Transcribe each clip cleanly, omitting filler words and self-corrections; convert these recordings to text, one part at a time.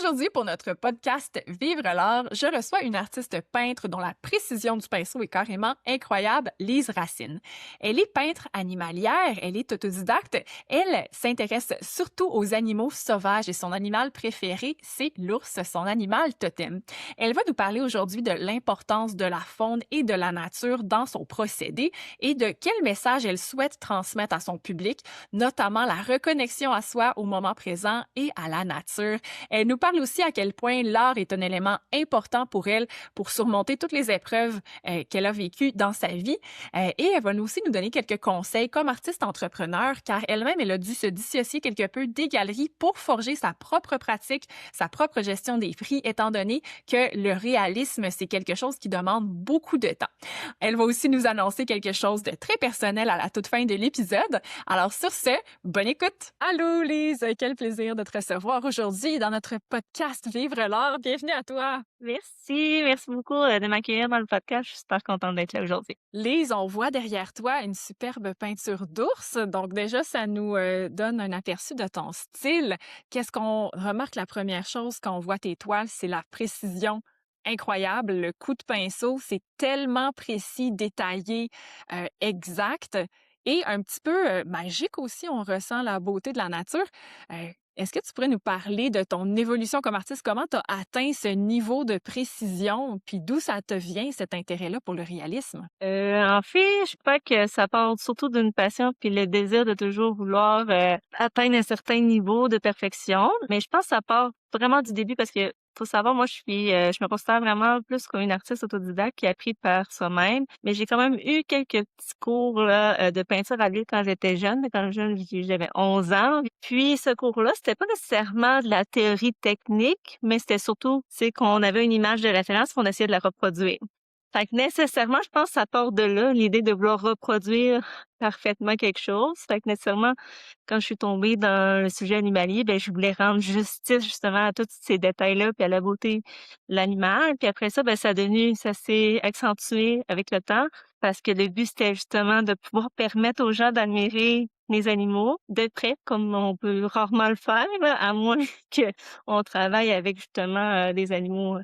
Aujourd'hui, pour notre podcast Vivre l'art, je reçois une artiste peintre dont la précision du pinceau est carrément incroyable, Lise Racine. Elle est peintre animalière, elle est autodidacte, elle s'intéresse surtout aux animaux sauvages et son animal préféré, c'est l'ours, son animal totem. Elle va nous parler aujourd'hui de l'importance de la faune et de la nature dans son procédé et de quel message elle souhaite transmettre à son public, notamment la reconnexion à soi au moment présent et à la nature. Elle nous parle aussi à quel point l'art est un élément important pour elle pour surmonter toutes les épreuves qu'elle a vécues dans sa vie. Et elle va nous aussi nous donner quelques conseils comme artiste entrepreneur, car elle-même, elle a dû se dissocier quelque peu des galeries pour forger sa propre pratique, sa propre gestion des prix, étant donné que le réalisme, c'est quelque chose qui demande beaucoup de temps. Elle va aussi nous annoncer quelque chose de très personnel à la toute fin de l'épisode. Alors sur ce, bonne écoute! Allô Lise, quel plaisir de te recevoir aujourd'hui dans notre podcast Vivre l'art. Bienvenue à toi! Merci beaucoup, de m'accueillir dans le podcast. Je suis super contente d'être là aujourd'hui. Lise, on voit derrière toi une superbe peinture d'ours. Donc déjà, ça nous donne un aperçu de ton style. Qu'est-ce qu'on remarque la première chose quand on voit tes toiles, c'est la précision incroyable. Le coup de pinceau, c'est tellement précis, détaillé, exact et un petit peu magique aussi. On ressent la beauté de la nature. Est-ce que tu pourrais nous parler de ton évolution comme artiste? Comment tu as atteint ce niveau de précision? Puis d'où ça te vient, cet intérêt-là pour le réalisme? En fait, je crois que ça part surtout d'une passion puis le désir de toujours vouloir, atteindre un certain niveau de perfection. Mais je pense que ça part vraiment du début parce que faut savoir, moi, je me considère vraiment plus comme une artiste autodidacte qui a appris par soi-même. Mais j'ai quand même eu quelques petits cours là, de peinture à l'huile quand j'étais jeune. Mais quand jeune, j'avais 11 ans. Puis ce cours-là, c'était pas nécessairement de la théorie technique, mais c'était surtout, c'est qu'on avait une image de référence, qu'on essayait de la reproduire. Fait que nécessairement, je pense que ça part de là, l'idée de vouloir reproduire parfaitement quelque chose. Fait que nécessairement, quand je suis tombée dans le sujet animalier, ben je voulais rendre justice justement à tous ces détails-là, puis à la beauté de l'animal. Puis après ça, ben ça s'est accentué avec le temps, parce que le but, c'était justement de pouvoir permettre aux gens d'admirer les animaux de près, comme on peut rarement le faire, là, à moins qu'on travaille avec justement des animaux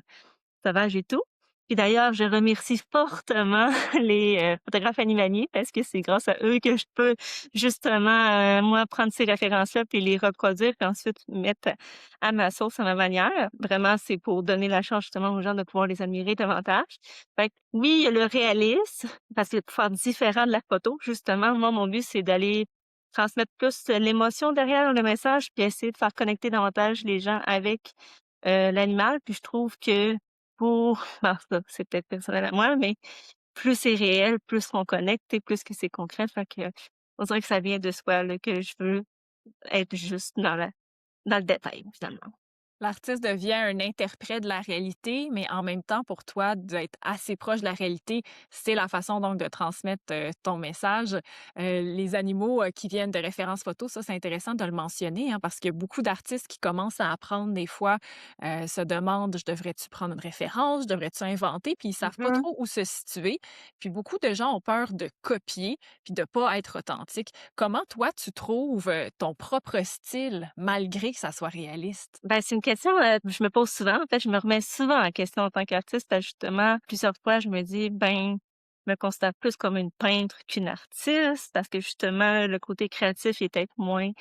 sauvages et tout. Puis d'ailleurs, je remercie fortement les, photographes animaliers parce que c'est grâce à eux que je peux justement, moi, prendre ces références-là puis les reproduire puis ensuite mettre à ma sauce, à ma manière. Vraiment, c'est pour donner la chance justement aux gens de pouvoir les admirer davantage. Fait que oui, il y a le réalisme parce que pour faire différent de la photo, justement, moi, mon but, c'est d'aller transmettre plus l'émotion derrière le message puis essayer de faire connecter davantage les gens avec, l'animal. Puis je trouve que pour ça, c'est peut-être personnel à moi, mais plus c'est réel, plus on connecte et plus que c'est concret. Fait que on dirait que ça vient de soi, là, que je veux être juste dans le détail, finalement. L'artiste devient un interprète de la réalité, mais en même temps, pour toi, d'être assez proche de la réalité, c'est la façon donc de transmettre ton message. Les animaux qui viennent de références photos, ça, c'est intéressant de le mentionner, hein, parce que beaucoup d'artistes qui commencent à apprendre des fois se demandent, je devrais-tu prendre une référence, je devrais-tu inventer, puis ils savent pas Mmh. trop où se situer. Puis beaucoup de gens ont peur de copier, puis de pas être authentique. Comment toi, tu trouves ton propre style, malgré que ça soit réaliste? Ben, c'est une question, que je me pose souvent. En fait, je me remets souvent en question en tant qu'artiste parce que justement, plusieurs fois, je me dis: «Ben, je me considère plus comme une peintre qu'une artiste» parce que justement, le côté créatif est peut-être moins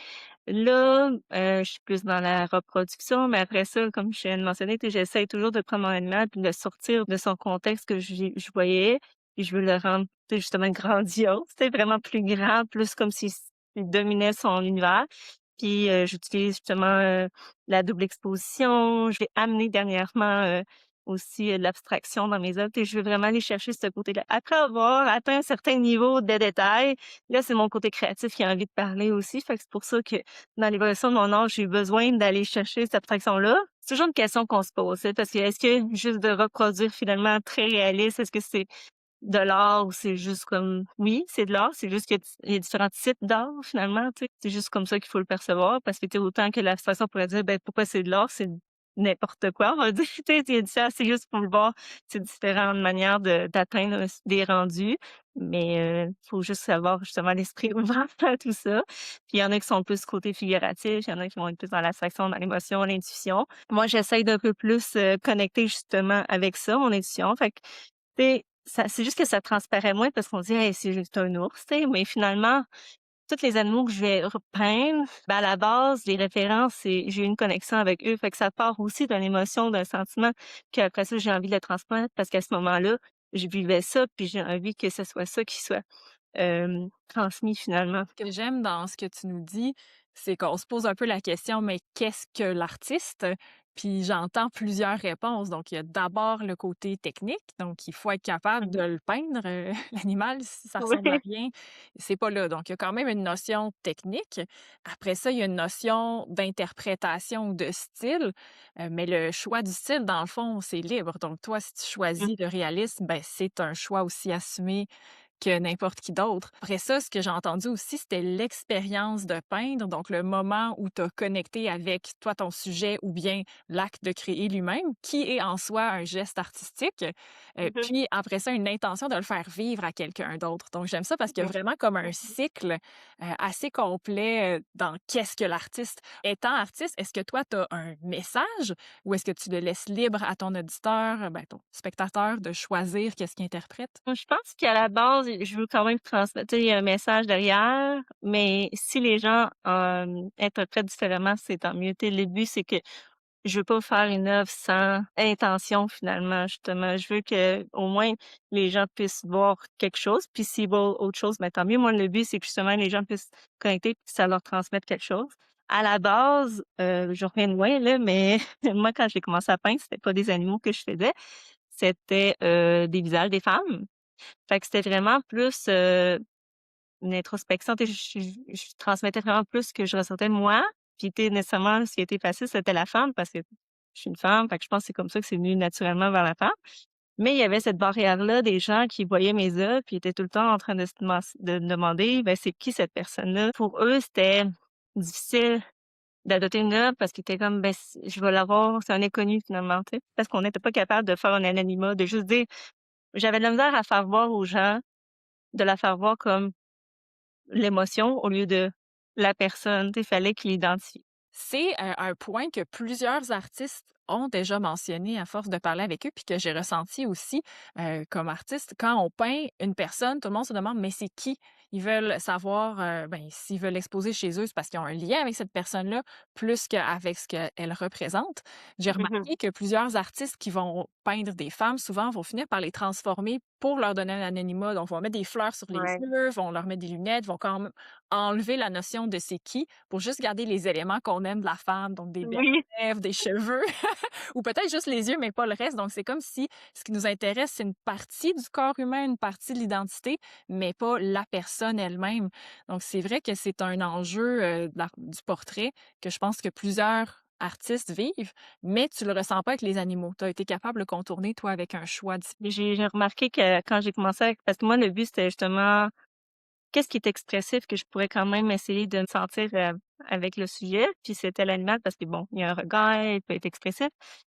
là. Je suis plus dans la reproduction, mais après ça, comme je viens de mentionner, tu sais, j'essaie toujours de prendre mon animal puis de le sortir de son contexte que je voyais, puis je veux le rendre, tu sais, justement grandiose, tu sais, vraiment plus grand, plus comme s'il dominait son univers. Puis, j'utilise justement, la double exposition. Je vais amener dernièrement, aussi, de l'abstraction dans mes œuvres et je veux vraiment aller chercher ce côté-là. Après avoir atteint un certain niveau de détail, là, c'est mon côté créatif qui a envie de parler aussi. Fait que c'est pour ça que dans l'évolution de mon art, j'ai eu besoin d'aller chercher cette abstraction-là. C'est toujours une question qu'on se pose, tu sais, parce que est-ce que juste de reproduire finalement très réaliste, est-ce que c'est de l'art ou c'est juste comme oui, c'est de l'art, c'est juste qu'il y a différents types d'art finalement, tu sais. C'est juste comme ça qu'il faut le percevoir parce que tu sais, autant que l'abstraction pourrait dire: «Ben, pourquoi c'est de l'art?» C'est n'importe quoi, on va dire, tu sais, c'est juste pour le voir, c'est différentes manières d'atteindre des rendus. Mais faut juste avoir justement l'esprit ouvert à tout ça. Puis il y en a qui sont plus côté figuratif, il y en a qui vont être plus dans l'abstraction, dans l'émotion, l'intuition. Moi, j'essaye d'un peu plus, connecter justement avec ça, mon intuition. Fait que, tu sais, ça c'est juste que ça transparaît moins parce qu'on dit: «Hey, c'est juste un ours», tu sais, mais finalement, tous les animaux que je vais repeindre, ben, à la base, les références, c'est j'ai une connexion avec eux. Fait que ça part aussi d'une émotion, d'un sentiment qu'après ça, j'ai envie de le transmettre parce qu'à ce moment-là, je vivais ça, puis j'ai envie que ce soit ça qui soit, transmis finalement. Ce que j'aime dans ce que tu nous dis, c'est qu'on se pose un peu la question, mais qu'est-ce que l'artiste? Puis j'entends plusieurs réponses. Donc, il y a d'abord le côté technique. Donc, il faut être capable de Mmh. le peindre, l'animal, si ça ressemble à Oui. rien. C'est pas là. Donc, il y a quand même une notion technique. Après ça, il y a une notion d'interprétation ou de style. Mais le choix du style, dans le fond, c'est libre. Donc, toi, si tu Mmh. choisis le réalisme, ben, c'est un choix aussi assumé que n'importe qui d'autre. Après ça, ce que j'ai entendu aussi, c'était l'expérience de peindre, donc le moment où tu as connecté avec toi, ton sujet ou bien l'acte de créer lui-même, qui est en soi un geste artistique. Mmh. Puis après ça, une intention de le faire vivre à quelqu'un d'autre. Donc j'aime ça parce qu'il y a vraiment comme un cycle assez complet dans qu'est-ce que l'artiste. Étant artiste, est-ce que toi, tu as un message ou est-ce que tu le laisses libre à ton auditeur, ben, ton spectateur, de choisir qu'est-ce qu'il interprète? Moi, je pense qu'à la base, je veux quand même transmettre, tu sais, il y a un message derrière, mais si les gens, interprètent différemment, c'est tant mieux. Tu sais, le but, c'est que je veux pas faire une œuvre sans intention finalement, justement. Je veux que au moins les gens puissent voir quelque chose, puis s'ils voient autre chose, ben, tant mieux. Moi, le but, c'est que justement les gens puissent connecter, puis que ça leur transmette quelque chose. À la base, je reviens de loin là, mais moi, quand j'ai commencé à peindre, c'était pas des animaux que je faisais, c'était, des visages des femmes. Fait que c'était vraiment plus, une introspection, tu sais, je transmettais vraiment plus ce que je ressentais moi, puis tu sais, nécessairement, ce qui était facile, c'était la femme parce que je suis une femme, fait que je pense que c'est comme ça que c'est venu naturellement vers la femme. Mais il y avait cette barrière-là des gens qui voyaient mes œuvres, puis étaient tout le temps en train de me demander, ben, c'est qui cette personne-là? Pour eux, c'était difficile d'adopter une œuvre parce qu'ils étaient comme, ben, je vais l'avoir, c'est un inconnu finalement, tu sais, parce qu'on n'était pas capable de faire un anonymat, de juste dire, j'avais de la misère à faire voir aux gens, de la faire voir comme l'émotion au lieu de la personne, tu sais, fallait qu'il l'identifie. C'est, un point que plusieurs artistes ont déjà mentionné à force de parler avec eux, puis que j'ai ressenti aussi, comme artiste. Quand on peint une personne, tout le monde se demande: «Mais c'est qui?» Ils veulent savoir, ben, s'ils veulent l'exposer chez eux, c'est parce qu'ils ont un lien avec cette personne-là, plus qu'avec ce qu'elle représente. J'ai Mmh mh. remarqué que plusieurs artistes qui vont peindre des femmes, souvent, vont finir par les transformer pour leur donner un anonymat. Donc, vont mettre des fleurs sur les Ouais. yeux, vont leur mettre des lunettes, vont quand même enlever la notion de c'est qui pour juste garder les éléments qu'on aime de la femme, donc des belles Oui, lèvres, des cheveux ou peut-être juste les yeux, mais pas le reste. Donc c'est comme si ce qui nous intéresse, c'est une partie du corps humain, une partie de l'identité, mais pas la personne elle-même. Donc c'est vrai que c'est un enjeu, du portrait que je pense que plusieurs artistes vivent, mais tu le ressens pas avec les animaux. Tu as été capable de le contourner, toi, avec un choix mais j'ai remarqué que quand j'ai commencé parce que moi, le but, c'était justement qu'est-ce qui est expressif que je pourrais quand même essayer de me sentir, avec le sujet, puis c'était l'animal parce que bon, il y a un regard, il peut être expressif.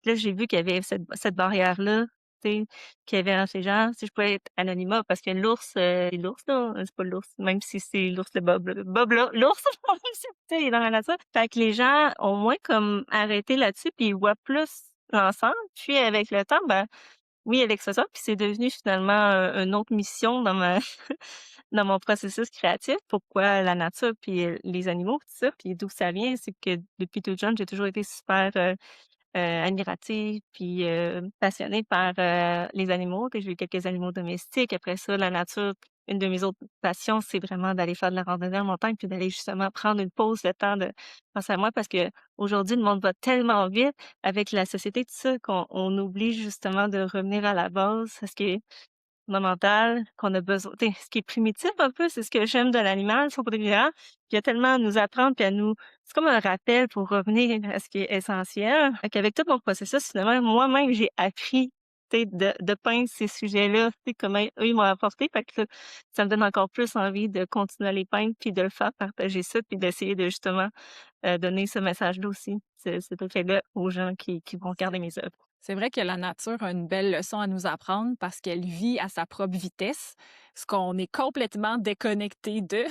Là, j'ai vu qu'il y avait cette barrière-là, tu sais, qu'il y avait entre les gens. Si je pouvais être anonymat parce que l'ours, c'est l'ours, là, c'est pas l'ours, même si c'est l'ours de Bob, là. Bob là, l'ours, tu sais, il est dans la nature. Fait que les gens ont moins comme arrêté là-dessus, puis ils voient plus l'ensemble. Puis avec le temps, ben, oui, avec ça, puis c'est devenu finalement, une autre mission dans ma dans mon processus créatif. Pourquoi la nature, puis, les animaux, tout ça, puis d'où ça vient, c'est que depuis toute jeune, j'ai toujours été super, admirative puis, passionnée par, les animaux. Tu sais, j'ai eu quelques animaux domestiques. Après ça, la nature, une de mes autres passions, c'est vraiment d'aller faire de la randonnée en montagne puis d'aller justement prendre une pause, le temps de penser à moi parce qu'aujourd'hui, le monde va tellement vite avec la société, tout ça, qu'on oublie justement de revenir à la base, à ce qui est fondamental, qu'on a besoin tu sais, ce qui est primitif un peu, c'est ce que j'aime de l'animal, son côté vivant, puis il y a tellement à nous apprendre puis à nous c'est comme un rappel pour revenir à ce qui est essentiel. Fait qu'avec tout mon processus, finalement, moi-même, j'ai appris, tu sais, de peindre ces sujets-là, tu sais, comment eux, ils m'ont apporté. Fait que ça me donne encore plus envie de continuer à les peindre puis de le faire partager ça puis d'essayer de justement, donner ce message-là aussi, cet effet-là aux gens qui vont regarder mes œuvres. C'est vrai que la nature a une belle leçon à nous apprendre parce qu'elle vit à sa propre vitesse. ce qu'on est complètement déconnecté de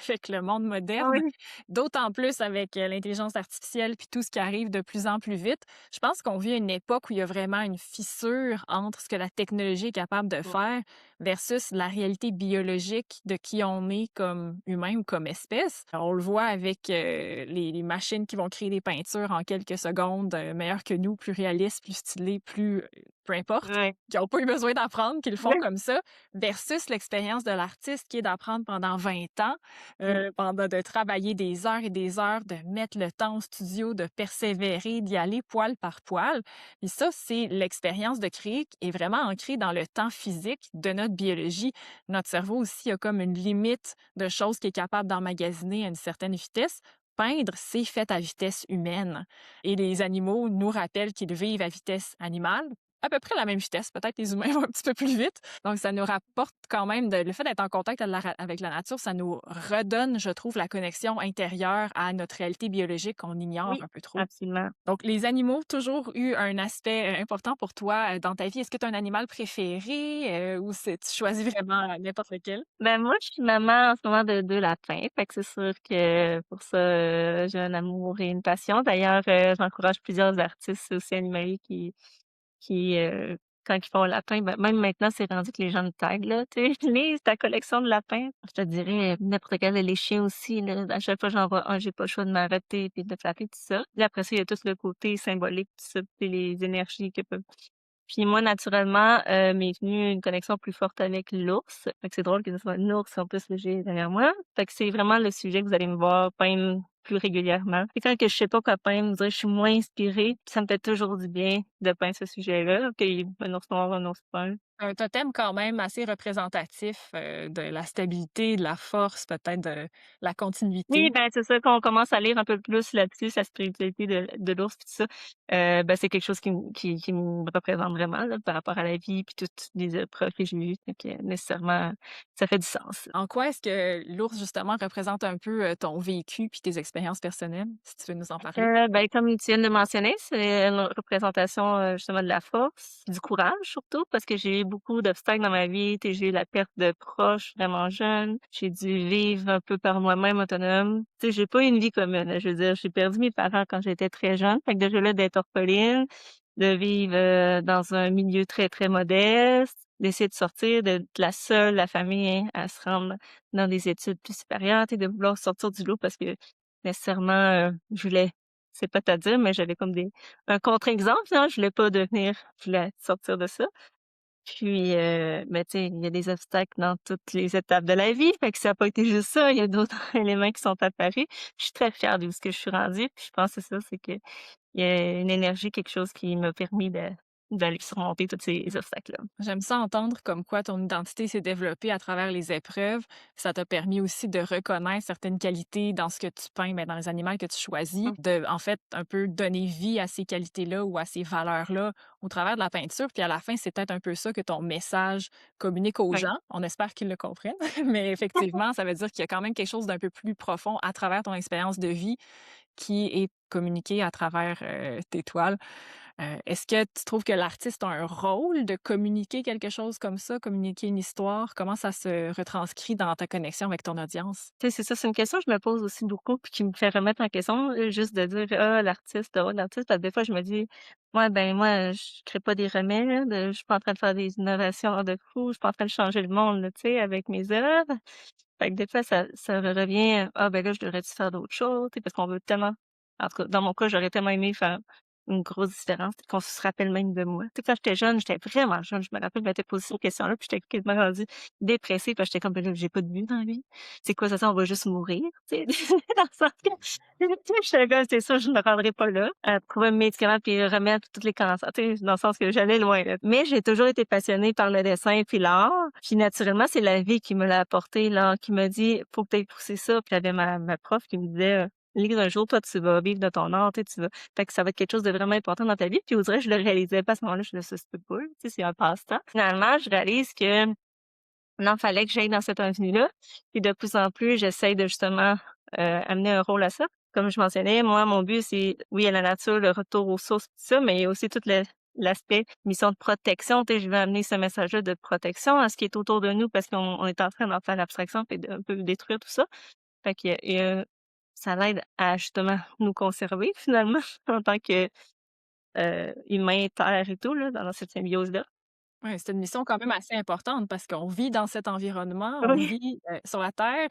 avec le monde Ah moderne, oui. d'autant plus avec l'intelligence artificielle puis tout ce qui arrive de plus en plus vite. Je pense qu'on vit une époque où il y a vraiment une fissure entre ce que la technologie est capable de Ouais. faire versus la réalité biologique de qui on est comme humain ou comme espèce. On le voit avec les machines qui vont créer des peintures en quelques secondes, meilleures que nous, plus réalistes, plus stylées, plus peu importe, Ouais. qui n'ont pas eu besoin d'apprendre, qui le font Ouais. comme ça, versus l'expérience de l'artiste qui est d'apprendre pendant 20 ans, pendant de travailler des heures et des heures, de mettre le temps au studio, de persévérer, d'y aller poil par poil. Et ça, c'est l'expérience de créer qui est vraiment ancrée dans le temps physique de notre biologie. Notre cerveau aussi a comme une limite de choses qu'il est capable d'emmagasiner à une certaine vitesse. Peindre, c'est fait à vitesse humaine. Et les animaux nous rappellent qu'ils vivent à vitesse animale, à peu près la même vitesse. Peut-être les humains vont un petit peu plus vite. Donc, ça nous rapporte quand même, le fait d'être en contact avec la nature, ça nous redonne, je trouve, la connexion intérieure à notre réalité biologique qu'on ignore Oui, un peu trop. absolument. Donc, les animaux, toujours eu un aspect important pour toi dans ta vie. Est-ce que tu as un animal préféré ou tu choisis vraiment n'importe lequel? Ben, moi, je suis maman en ce moment de 2 lapins, fait que c'est sûr que pour ça, j'ai un amour et une passion. D'ailleurs, j'encourage plusieurs artistes aussi animaliers qui, quand ils font un lapin, ben, même maintenant, c'est rendu que les gens me taguent, là, tu sais: «Lise ta collection de lapins». Je te dirais, n'importe quel, les chiens aussi, là, à chaque fois que j'en vois un, j'ai pas le choix de m'arrêter puis de flatter, tout ça. Puis après ça, il y a tout le côté symbolique, tout ça, puis les énergies que peuvent. Puis moi, naturellement, m'est venue une connexion plus forte avec l'ours. Fait que c'est drôle que ce soit un ours en plus que j'ai derrière moi. Fait que c'est vraiment le sujet que vous allez me voir peindre plus régulièrement. Et quand que je sais pas quoi peindre, on dirait que je suis moins inspirée, puis ça me fait toujours du bien de peindre ce sujet-là, un ours noir, un ours brun. Un totem quand même assez représentatif de la stabilité, de la force, peut-être de la Oui, continuité. ben, c'est ça, quand on commence à lire un peu plus là-dessus, sa spiritualité de l'ours puis tout ça, ben, c'est quelque chose qui me représente vraiment là, par rapport à la vie puis toutes les épreuves que j'ai eues. Fait que nécessairement, ça fait du sens. En quoi est-ce que l'ours, justement, représente un peu ton vécu puis tes expériences personnelles, si tu veux nous en parler? Ben, comme tu viens de le mentionner, c'est une représentation, justement de la force, du courage surtout, parce que j'ai eu beaucoup d'obstacles dans ma vie. Tu sais, j'ai eu la perte de proches vraiment jeune. J'ai dû vivre un peu par moi-même autonome. Tu sais, j'ai pas eu une vie commune, là. Je veux dire, j'ai perdu mes parents quand j'étais très jeune. Fait que déjà là, d'être orpheline, de vivre, dans un milieu très, très modeste, d'essayer de sortir, d'être la seule, la famille, hein, à se rendre dans des études plus supérieures, tu sais, de vouloir sortir du lot parce que nécessairement, je voulais c'est pas à dire, mais j'avais comme des un contre-exemple, hein, je voulais sortir de ça. Puis, mais tu sais, il y a des obstacles dans toutes les étapes de la vie, fait que ça a pas été juste ça, il y a d'autres éléments qui sont apparus. Je suis très fière de où ce que je suis rendue, puis je pense que c'est ça, c'est qu'il y a une énergie, quelque chose qui m'a permis d'aller surmonter tous ces obstacles-là. J'aime ça entendre comme quoi ton identité s'est développée à travers les épreuves. Ça t'a permis aussi de reconnaître certaines qualités dans ce que tu peins, mais dans les animaux que tu choisis, Mmh. de, en fait, un peu donner vie à ces qualités-là ou à ces valeurs-là au travers de la peinture. Puis à la fin, c'est peut-être un peu ça que ton message communique aux Oui. gens. On espère qu'ils le comprennent. Mais effectivement, ça veut dire qu'il y a quand même quelque chose d'un peu plus profond à travers ton expérience de vie qui est communiqué à travers tes toiles. Est-ce que tu trouves que l'artiste a un rôle de communiquer quelque chose comme ça, communiquer une histoire? Comment ça se retranscrit dans ta connexion avec ton audience? Tu sais, c'est ça, c'est une question que je me pose aussi beaucoup puis qui me fait remettre en question, juste de dire: «Ah, l'artiste, oh, l'artiste», parce que des fois je me dis: «Ouais, ben, moi, je crée pas des remèdes, je suis pas en train de faire des innovations de fou, je suis pas en train de changer le monde, là, tu sais, avec mes œuvres». Fait que des fois ça revient: «Ah, ben, là, je devrais-tu faire d'autres choses?» Tu sais, parce qu'on veut tellement en tout cas, dans mon cas, j'aurais tellement aimé faire une grosse différence, qu'on se rappelle même de moi. Tu sais, quand j'étais jeune, j'étais vraiment jeune, je me rappelle, je m'étais posé ces questions-là, puis j'étais quasiment rendue dépressive parce que j'étais comme: «Ben là, j'ai pas de but dans la vie. C'est quoi ça, on va juste mourir?» Tu sais? Dans le sens que tu sais, j'étais comme: «C'est sûr, je me rendrai pas là, à trouver un médicament puis remettre tous les cancers», tu sais? Dans le sens que j'allais loin, là. Mais j'ai toujours été passionnée par le dessin puis l'art, puis naturellement, c'est la vie qui me l'a apporté, l'art qui m'a dit: «Faut que tu ailles pousser ça». Puis j'avais ma prof qui me disait: «Lise, un jour, toi, tu vas vivre de ton art, tu sais, tu vas fait que ça va être quelque chose de vraiment important dans ta vie». Puis on dirait que je le réalisais pas à ce moment-là, je me disais: «Ça se peut pas, tu sais, c'est un passe-temps». Finalement, je réalise que non, fallait que j'aille dans cette avenue-là. Puis de plus en plus, j'essaye de justement, amener un rôle à ça. Comme je mentionnais, moi, mon but, c'est oui, il y a la nature, le retour aux sources, tout ça, mais il y a aussi toute l'aspect mission de protection. Tu sais, je veux amener ce message-là de protection à ce qui est autour de nous parce qu'on est en train d'en faire l'abstraction et d'un peu détruire tout ça. Fait que ça l'aide à justement nous conserver finalement en tant que, humains, terre et tout là, dans cette symbiose-là. Ouais, c'est une mission quand même assez importante parce qu'on vit dans cet environnement, on Oui. vit, sur la Terre,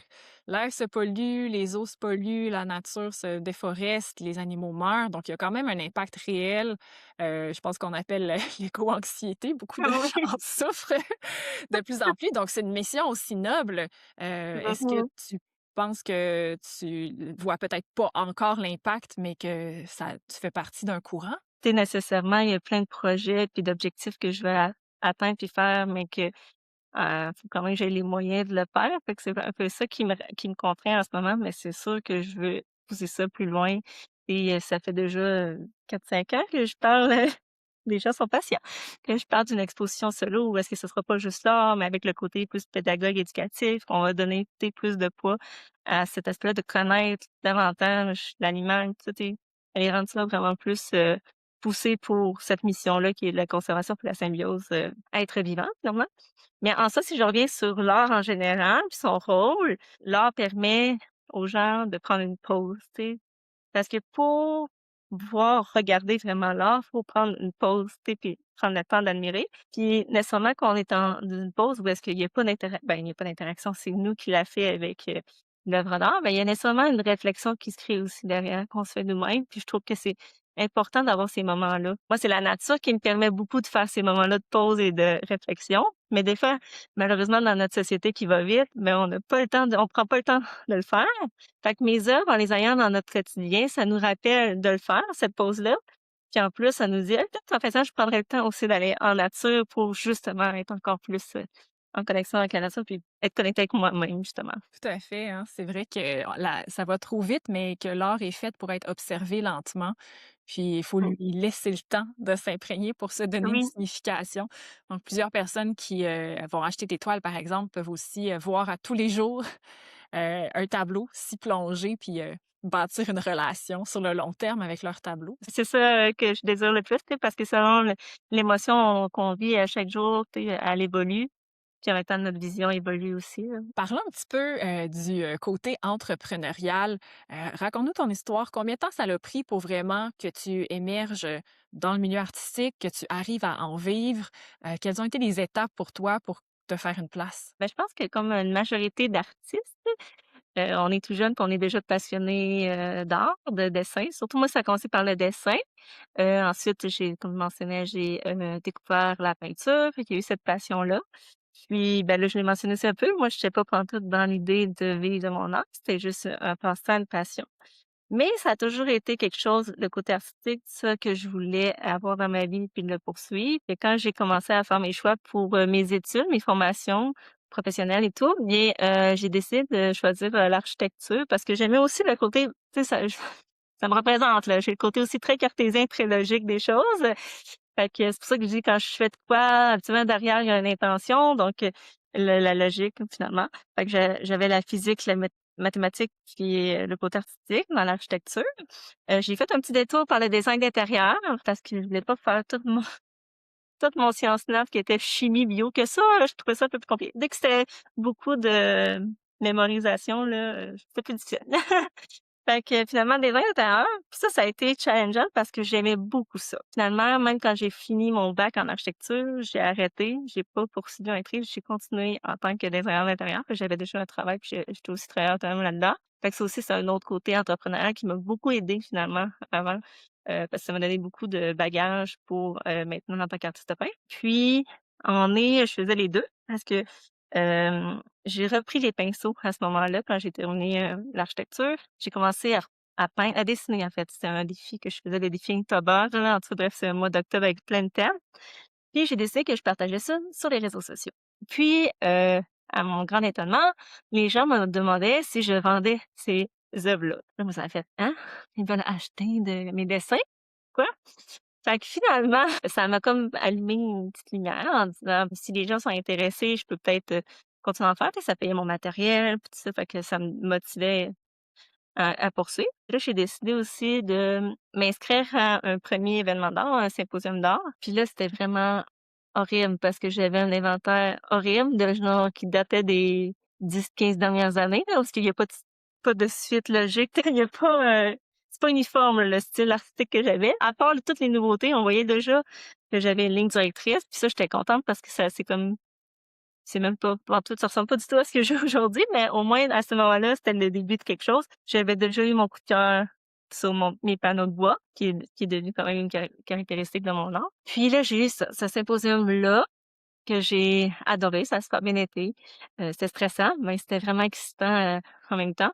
l'air se pollue, les eaux se polluent, la nature se déforeste, les animaux meurent, donc il y a quand même un impact réel, je pense qu'on appelle l'éco-anxiété, beaucoup de Ah gens oui. en souffrent de plus en plus, donc c'est une mission aussi noble. Est-ce que Mmh. tu penses que tu vois peut-être pas encore l'impact, mais que ça tu fais partie d'un courant? Tu sais, nécessairement, il y a plein de projets puis d'objectifs que je veux atteindre puis faire, mais que faut quand même que j'aie les moyens de le faire. Fait que c'est un peu ça qui me contraint en ce moment, mais c'est sûr que je veux pousser ça plus loin et ça fait déjà, 4-5 ans que je parle, les gens sont patients, que je parle d'une exposition solo où est-ce que ce sera pas juste l'art, mais avec le côté plus pédagogue éducatif, qu'on va donner, tu sais, plus de poids à cet aspect-là de connaître davantage l'animal, tu sais, aller rendre ça vraiment plus, poussé pour cette mission-là qui est la conservation pour la symbiose, être vivant, finalement. Mais en soi, si je reviens sur l'art en général, puis son rôle, l'art permet aux gens de prendre une pause, tu sais. Parce que pour pouvoir regarder vraiment l'art, faut prendre une pause, tu sais, puis prendre le temps d'admirer. Puis nécessairement qu'on est en une pause où est-ce qu'il y a pas il y a pas d'interaction, c'est nous qui l'a fait avec, l'œuvre d'art, ben, il y a nécessairement une réflexion qui se crée aussi derrière, qu'on se fait nous-mêmes. Puis je trouve que c'est important d'avoir ces moments-là. Moi, c'est la nature qui me permet beaucoup de faire ces moments-là de pause et de réflexion. Mais des fois, malheureusement, dans notre société qui va vite, ben, on prend pas le temps de le faire. Fait que mes œuvres, en les ayant dans notre quotidien, ça nous rappelle de le faire, cette pause-là. Puis en plus, ça nous dit: «Hey, peut-être en faisant, je prendrais le temps aussi d'aller en nature pour justement être encore plus, en connexion avec la nature puis être connecté avec moi-même, justement». Tout à fait, hein. C'est vrai que ça va trop vite, mais que l'art est fait pour être observé lentement. Puis il faut Mmh. lui laisser le temps de s'imprégner pour se donner une Oui, signification. Donc plusieurs personnes qui, vont acheter des toiles, par exemple, peuvent aussi, voir à tous les jours, un tableau, s'y plonger, puis, bâtir une relation sur le long terme avec leur tableau. c'est ça, que je désire le plus, tu sais, parce que selon l'émotion qu'on vit à chaque jour, tu sais, elle évolue. Puis en même temps, notre vision évolue aussi, là. Parlons un petit peu, du, côté entrepreneurial. Raconte-nous ton histoire. Combien de temps ça l'a pris pour vraiment que tu émerges, dans le milieu artistique, que tu arrives à en vivre? Quelles ont été les étapes pour toi pour te faire une place? Ben, je pense que comme une majorité d'artistes, on est tout jeune, qu'on est déjà passionné, d'art, de dessin. Surtout moi, ça a commencé par le dessin. Ensuite, comme je mentionnais, j'ai, découvert la peinture, fait qu'il y a eu cette passion-là. Puis, ben, là, je l'ai mentionné aussi un peu, moi, je n'étais pas pantoute dans l'idée de vivre de mon art, c'était juste un passe-temps, une passion. Mais ça a toujours été quelque chose, le côté artistique, ça que je voulais avoir dans ma vie puis de le poursuivre. Et quand j'ai commencé à faire mes choix pour, mes études, mes formations professionnelles et tout, bien, j'ai décidé de choisir, l'architecture parce que j'aimais aussi le côté, tu sais, ça me représente, là. J'ai le côté aussi très cartésien, très logique des choses. Fait que c'est pour ça que je dis quand je fais de quoi, habituellement derrière, il y a une intention, donc la logique finalement. Fait que j'avais la physique, la mathématique puis, le côté artistique dans l'architecture. J'ai fait un petit détour par le design d'intérieur parce que je voulais pas faire toute mon sciences nat qui était chimie, bio, que ça, je trouvais ça un peu plus compliqué. Dès que c'était beaucoup de mémorisation là, c'était plus difficile. Fait que finalement, des 20 intérieurs, puis ça a été challengeant parce que j'aimais beaucoup ça. Finalement, même quand j'ai fini mon bac en architecture, j'ai arrêté, j'ai pas poursuivi un maîtrise, j'ai continué en tant que designer d'intérieur, puis j'avais déjà un travail, puis j'étais aussi travailleur autonome là-dedans. Fait que ça aussi, c'est un autre côté entrepreneurial qui m'a beaucoup aidé finalement avant, parce que ça m'a donné beaucoup de bagages pour, maintenant en tant qu'artiste peintre. Puis, je faisais les 2 parce que, j'ai repris les pinceaux à ce moment-là quand j'ai terminé, l'architecture. J'ai commencé à peindre, à dessiner en fait. C'était un défi que je faisais, le défi Inktober là, en tout cas bref, c'est un mois d'octobre avec plein de thèmes. Puis j'ai décidé que je partageais ça sur les réseaux sociaux. Puis, à mon grand étonnement, les gens me demandaient si je vendais ces œuvres-là. Là, moi, ça a fait: «Hein? Ils veulent acheter de mes dessins? Quoi?» Fait que finalement, ça m'a comme allumé une petite lumière en disant: «Si les gens sont intéressés, je peux peut-être, continuer à en faire». Puis ça payait mon matériel puis tout ça, fait que ça me motivait à poursuivre. Là, j'ai décidé aussi de m'inscrire à un premier événement d'art, un symposium d'art. Puis là, c'était vraiment horrible parce que j'avais un inventaire horrible de genre qui datait des 10-15 dernières années, là, parce qu'il y a pas de suite logique. Il y a pas, c'est pas uniforme, le style artistique que j'avais. À part toutes les nouveautés, on voyait déjà que j'avais une ligne directrice. Puis ça, j'étais contente parce que ça, c'est même pas pantoute, ça ressemble pas du tout à ce que j'ai aujourd'hui, mais au moins, à ce moment-là, c'était le début de quelque chose. J'avais déjà eu mon coup de cœur sur mes panneaux de bois, qui est devenu quand même une caractéristique de mon art. Puis là, j'ai eu ce symposium-là que j'ai adoré, ça a super bien été. C'était stressant, mais c'était vraiment excitant, en même temps.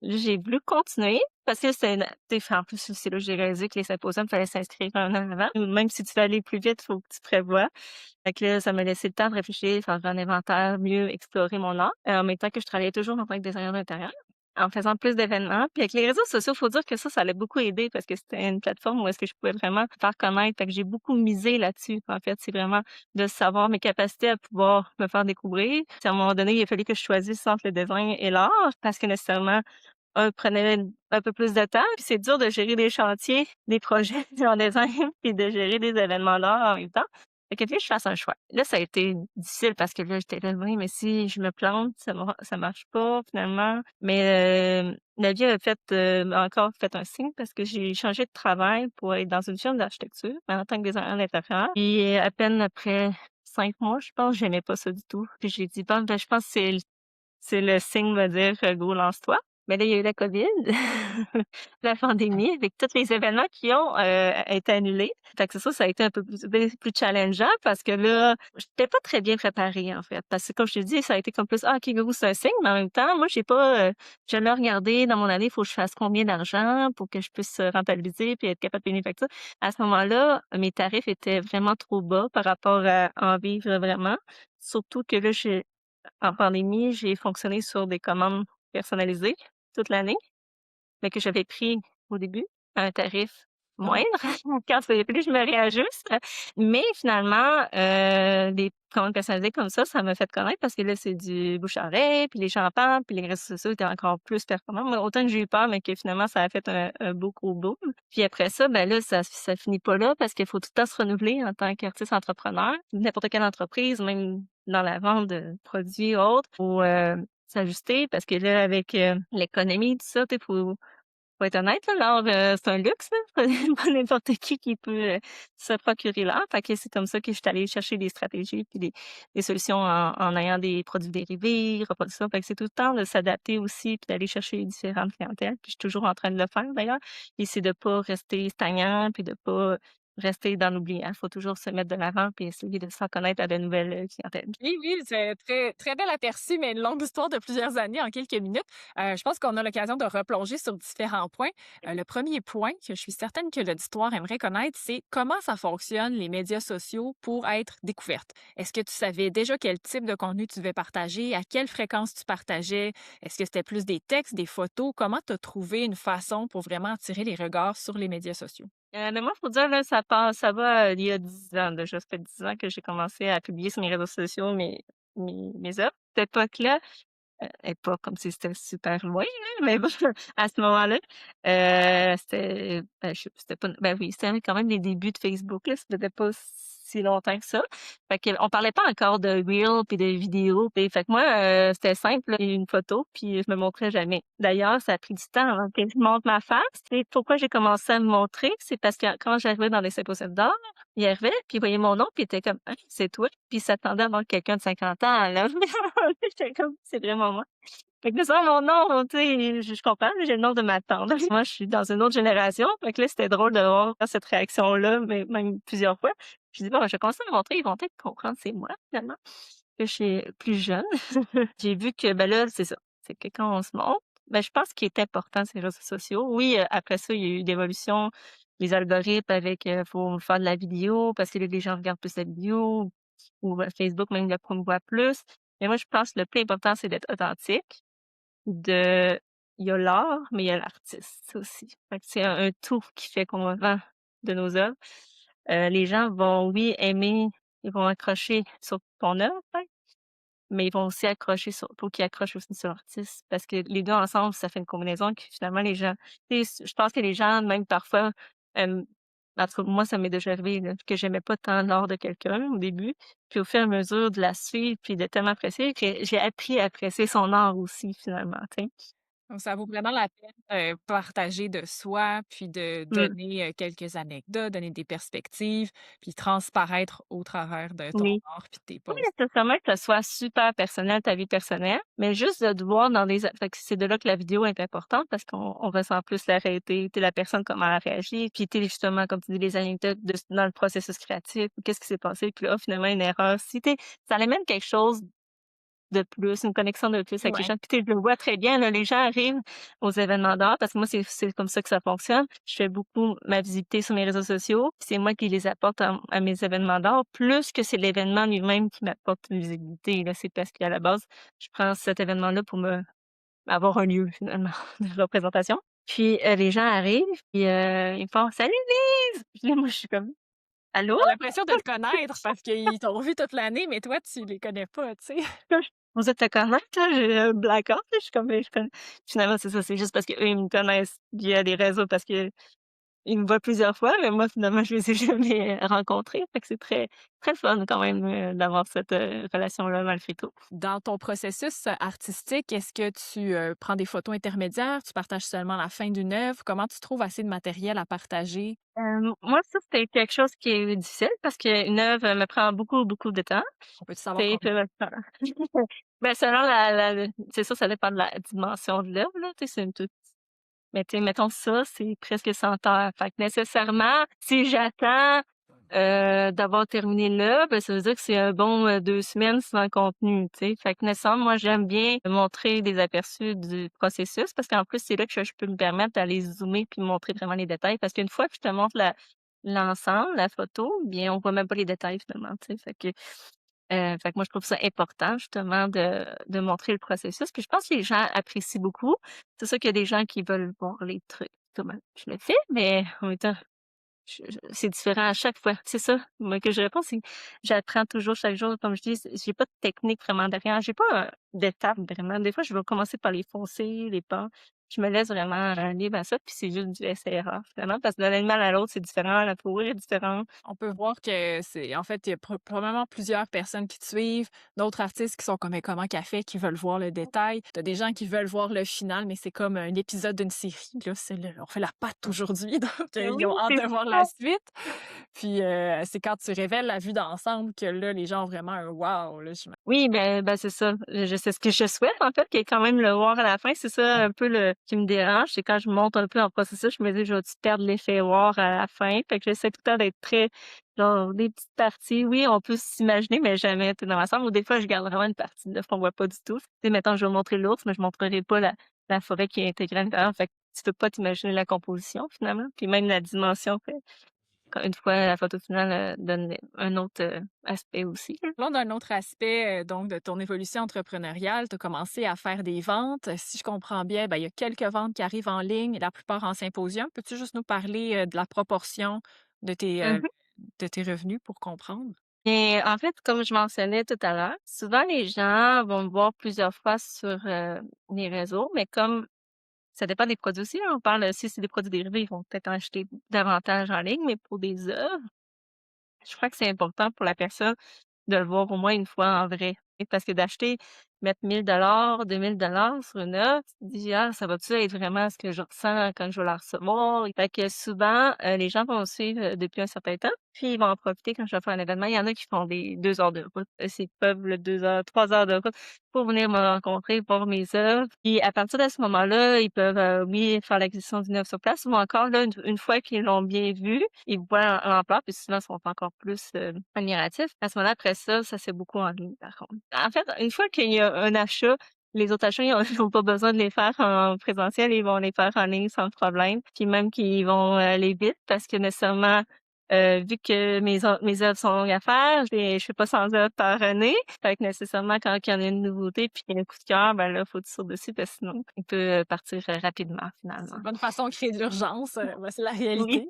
Là, j'ai voulu continuer parce que en plus, c'est là que j'ai réalisé que les symposiums, fallait s'inscrire un an avant. Même si tu veux aller plus vite, faut que tu prévois. Fait que là, ça m'a laissé le temps de réfléchir, faire un inventaire, mieux explorer mon art, en même temps que je travaillais toujours en tant que designer d'intérieur, en faisant plus d'événements. Puis avec les réseaux sociaux, faut dire que ça l'a beaucoup aidé parce que c'était une plateforme où est-ce que je pouvais vraiment faire connaître. Fait que j'ai beaucoup misé là-dessus. En fait, c'est vraiment de savoir mes capacités à pouvoir me faire découvrir. Puis à un moment donné, il a fallu que je choisisse entre le design et l'art parce que nécessairement, un prenait un peu plus de temps. Puis c'est dur de gérer des chantiers, des projets en design, puis de gérer des événements d'art en même temps. Fait que fallait que je fasse un choix. Là, ça a été difficile parce que là, j'étais là: «Oui, mais si je me plante, ça marche pas finalement». Mais, la vie m'a encore fait un signe parce que j'ai changé de travail pour être dans une firme d'architecture, mais en tant que designer d'intérieur. Puis à peine après 5 mois, je pense, j'aimais pas ça du tout. Puis j'ai dit: «Bon, ben, je pense que c'est le signe de me dire, go, lance-toi». Mais là, il y a eu la COVID, la pandémie, avec tous les événements qui ont, été annulés. Fait que c'est ça a été un peu plus challengeant parce que là, j'étais pas très bien préparée, en fait. Parce que comme je te dis, ça a été comme plus: «Ah, OK, go, c'est un signe», mais en même temps, moi, j'ai pas, jamais regardé dans mon année, il faut que je fasse combien d'argent pour que je puisse, rentabiliser puis être capable de payer mes factures. À ce moment-là, mes tarifs étaient vraiment trop bas par rapport à en vivre vraiment. Surtout que là, en pandémie, j'ai fonctionné sur des commandes personnalisées toute l'année, mais que j'avais pris au début à un tarif moindre. Quand ça a fallu que je me réajuste, mais finalement, des commandes personnalisées comme ça m'a fait connaître parce que là, c'est du bouche à oreille, puis les gens en parlent, puis les réseaux sociaux étaient encore plus performants. Moi, autant que j'ai eu peur, mais que finalement, ça a fait un beau gros boom. Puis après ça, ben là, ça finit pas là parce qu'il faut tout le temps se renouveler en tant qu'artiste entrepreneur. N'importe quelle entreprise, même dans la vente de produits ou autres, faut, s'ajuster parce que là, avec, l'économie, tout ça, tu sais, faut être honnête, là, l'art, c'est un luxe, là. Pas n'importe qui peut, se procurer l'art. Fait que c'est comme ça que je suis allée chercher des stratégies puis des solutions en ayant des produits dérivés, reproduction. Fait que c'est tout le temps de s'adapter aussi puis d'aller chercher différentes clientèles. Puis je suis toujours en train de le faire d'ailleurs. Et c'est de pas rester stagnant puis de pas rester dans l'oubli, hein. Faut toujours se mettre de l'avant puis essayer de se faire connaître à de nouvelles, clientèles. Oui, oui, c'est très, très bel aperçu, mais une longue histoire de plusieurs années en quelques minutes. Je pense qu'on a l'occasion de replonger sur différents points. Le premier point que je suis certaine que l'auditoire aimerait connaître, c'est comment ça fonctionne les médias sociaux pour être découverte. Est-ce que tu savais déjà quel type de contenu tu devais partager, à quelle fréquence tu partageais? Est-ce que c'était plus des textes, des photos? Comment tu as trouvé une façon pour vraiment attirer les regards sur les médias sociaux? Mais moi, faut dire, là, ça va, il y a 10 ans déjà. Ça fait 10 ans que j'ai commencé à publier sur mes réseaux sociaux mes œuvres. Cette époque-là, pas comme si c'était super loin, là, mais bon, à ce moment-là, c'était pas ben oui, c'était quand même les débuts de Facebook, là, ça faisait pas si longtemps que ça. Fait qu'on parlait pas encore de reels puis de vidéos, puis fait que moi, c'était simple, là, une photo, puis je me montrais jamais. D'ailleurs, ça a pris du temps avant que je montre ma face et pourquoi j'ai commencé à me montrer, c'est parce que quand j'arrivais dans les symposiums d'art, il arrivait, puis il voyait mon nom, puis il était comme: «Ah, c'est toi?» Puis il s'attendait à voir quelqu'un de 50 ans, là. J'étais comme: «C'est vraiment moi». Fait que là, ça, mon nom, tu sais, je comprends, j'ai le nom de ma tante. Moi, je suis dans une autre génération. Fait que là, c'était drôle de voir cette réaction-là, mais même plusieurs fois. Je dis: «Bon, ben, je vais commencer à me montrer, ils vont peut-être comprendre c'est moi, finalement». Que je suis plus jeune. J'ai vu que, ben, là, c'est ça, c'est que quand on se montre, ben, je pense qu'il est important ces réseaux sociaux. Oui, après ça, il y a eu d'évolution, les algorithmes avec, faut faire de la vidéo parce que là, les gens regardent plus la vidéo ou Facebook même le promouvoit plus. Mais moi, je pense que le plus important, c'est d'être authentique. Il y a l'art, mais il y a l'artiste aussi. Fait que c'est un tout qui fait qu'on vend de nos œuvres. Les gens vont, oui, aimer, ils vont accrocher sur ton œuvre, peut-être, mais ils vont aussi accrocher sur faut qu'ils accrochent aussi sur l'artiste parce que les 2 ensemble, ça fait une combinaison que finalement les gens tu sais, je pense que les gens même parfois, hem, en tout cas moi ça m'est déjà arrivé là, que j'aimais pas tant l'art de quelqu'un au début, puis au fur et à mesure de la suivre puis de tellement apprécier que j'ai appris à apprécier son art aussi finalement, tu sais? Donc ça vaut vraiment la peine, partager de soi, puis de Mmh, donner, quelques anecdotes, donner des perspectives, puis transparaître au travers de ton oui. art puis de tes Pas posts. nécessairement que ça soit super personnel, ta vie personnelle, mais juste de te voir dans des fait que c'est de là que la vidéo est importante parce qu'on ressent plus la réalité, tu sais, la personne, comment elle a réagi, puis tu sais, justement, comme tu dis, les anecdotes dans le processus créatif, qu'est-ce qui s'est passé, puis là, finalement, une erreur. Si tu sais, ça amène quelque chose de plus, une connexion de plus avec les Ouais. gens. Puis tu sais, je le vois très bien, là, les gens arrivent aux événements d'art parce que moi, c'est comme ça que ça fonctionne. Je fais beaucoup ma visibilité sur mes réseaux sociaux, puis c'est moi qui les apporte à mes événements d'art, plus que c'est l'événement lui-même qui m'apporte une visibilité, là. C'est parce qu'à la base, je prends cet événement-là pour me avoir un lieu finalement de représentation. Puis, les gens arrivent, puis, ils me font: «Salut Lise!» Puis là, moi, je suis comme: «Allô?» Tu l'impression de te connaître parce qu'ils t'ont vu toute l'année, mais toi, tu les connais pas, tu sais? Vous êtes te connaître, là, j'ai un blackout, là, je suis comme: «Mais je connais» finalement, c'est ça, c'est juste parce qu'eux, ils me connaissent via les réseaux parce qu'ils me voient plusieurs fois, mais moi, finalement, je les ai jamais rencontrés. Fait que c'est très très fun quand même, d'avoir cette, relation-là malgré tout. Dans ton processus, artistique, est-ce que tu, prends des photos intermédiaires? Tu partages seulement la fin d'une œuvre? Comment tu trouves assez de matériel à partager? Moi, ça, c'était quelque chose qui est difficile parce qu'une œuvre me prend beaucoup, beaucoup de temps. On peut-tu savoir C'est combien? que ben, selon la c'est sûr, ça dépend de la dimension de l'œuvre, là, tu sais, c'est une toute mais tu sais, mettons ça, c'est presque 100 heures. Fait que nécessairement, si j'attends, d'avoir terminé l'œuvre, ben, ça veut dire que c'est un bon, 2 semaines sans contenu, tu sais. Fait que nécessairement, moi, j'aime bien montrer des aperçus du processus parce qu'en plus, c'est là que je peux me permettre d'aller zoomer puis montrer vraiment les détails parce qu'une fois que je te montre l'ensemble, la photo, bien, on voit même pas les détails finalement, tu sais. Fait que moi, je trouve ça important justement de montrer le processus. Puis je pense que les gens apprécient beaucoup. C'est sûr qu'il y a des gens qui veulent voir les trucs. Comment je le fais, mais en même temps, c'est différent à chaque fois. C'est ça, moi, que je réponds, c'est j'apprends toujours chaque jour. Comme je dis, j'ai pas de technique vraiment derrière. J'ai pas, d'étape vraiment. Des fois, je vais commencer par les foncés, les pans. Je me laisse vraiment, libre à ça, puis c'est juste du essai-erreur finalement, parce que d'un animal à l'autre, c'est différent, la fourrure est différente. On peut voir que c'est en fait, il y a probablement plusieurs personnes qui te suivent, d'autres artistes qui sont comme: «Mais comment qu'elle fait?» qui veulent voir le détail. Tu as des gens qui veulent voir le final, mais c'est comme un épisode d'une série, là, c'est le on fait la patte aujourd'hui, donc Mais oui, ils ont hâte c'est de voir ça. la suite. Puis, c'est quand tu révèles la vue d'ensemble que là, les gens ont vraiment un «wow», là, Oui, ben, c'est ça. Je c'est ce que je souhaite, en fait, qu'il y ait quand même le voir à la fin. C'est ça un peu le qui me dérange, c'est quand je monte un peu en processus, je me dis: «Je vais-tu perdre l'effet wow à la fin?» Fait que j'essaie tout le temps d'être très genre des petites parties. Oui, on peut s'imaginer, mais jamais tout dans l'ensemble ou des fois, je garde vraiment une partie de l'œuvre qu'on voit pas du tout. Tu sais, mettons, je vais montrer l'ours, mais je montrerai pas la forêt qui est intégrée à l'intérieur. Fait que tu peux pas t'imaginer la composition, finalement, puis même la dimension. Quand une fois la photo finale, donne un autre, aspect aussi, là. Parlons d'un autre aspect, donc de ton évolution entrepreneuriale. Tu as commencé à faire des ventes. Si je comprends bien, ben, il y a quelques ventes qui arrivent en ligne, la plupart en symposium. Peux-tu juste nous parler, de la proportion de Mmh. de tes revenus pour comprendre? Et en fait, comme je mentionnais tout à l'heure, souvent les gens vont me voir plusieurs fois sur, les réseaux, mais comme ça dépend des produits aussi, là, on parle, si c'est des produits dérivés, ils vont peut-être en acheter davantage en ligne, mais pour des œuvres, je crois que c'est important pour la personne de le voir au moins une fois en vrai. Et parce que d'acheter, mettre 1 000 2 000 sur une œuvre, tu te dis: «Ah, ça va-tu être vraiment ce que je ressens quand je vais la recevoir?» Fait que souvent, les gens vont me suivre, depuis un certain temps, puis ils vont en profiter quand je vais faire un événement. Il y en a qui font des 2 heures de route, s'ils peuvent, là, 2 heures, 3 heures de route pour venir me rencontrer, voir mes œuvres. Puis à partir de ce moment-là, ils peuvent, oui, faire l'acquisition d'une œuvre sur place ou encore là, une fois qu'ils l'ont bien vue, ils voient l'ampleur, puis souvent, ils sont encore plus, admiratifs. À ce moment-là, après ça, ça se fait beaucoup en ligne, par contre. En fait, une fois qu'il y a un achat, les autres achats, ils ont ils ont pas besoin de les faire en présentiel, ils vont les faire en ligne sans problème. Puis même qu'ils vont aller vite parce que nécessairement, vu que mes œuvres sont longues à faire, je fais pas 100 œuvres par année. Fait que nécessairement, quand il y en a une nouveauté puis qu'il y a un coup de cœur, ben là, faut que tu sautes dessus parce que sinon, il peut, partir, rapidement C'est finalement. une bonne façon de créer de l'urgence, c'est la Oui. réalité.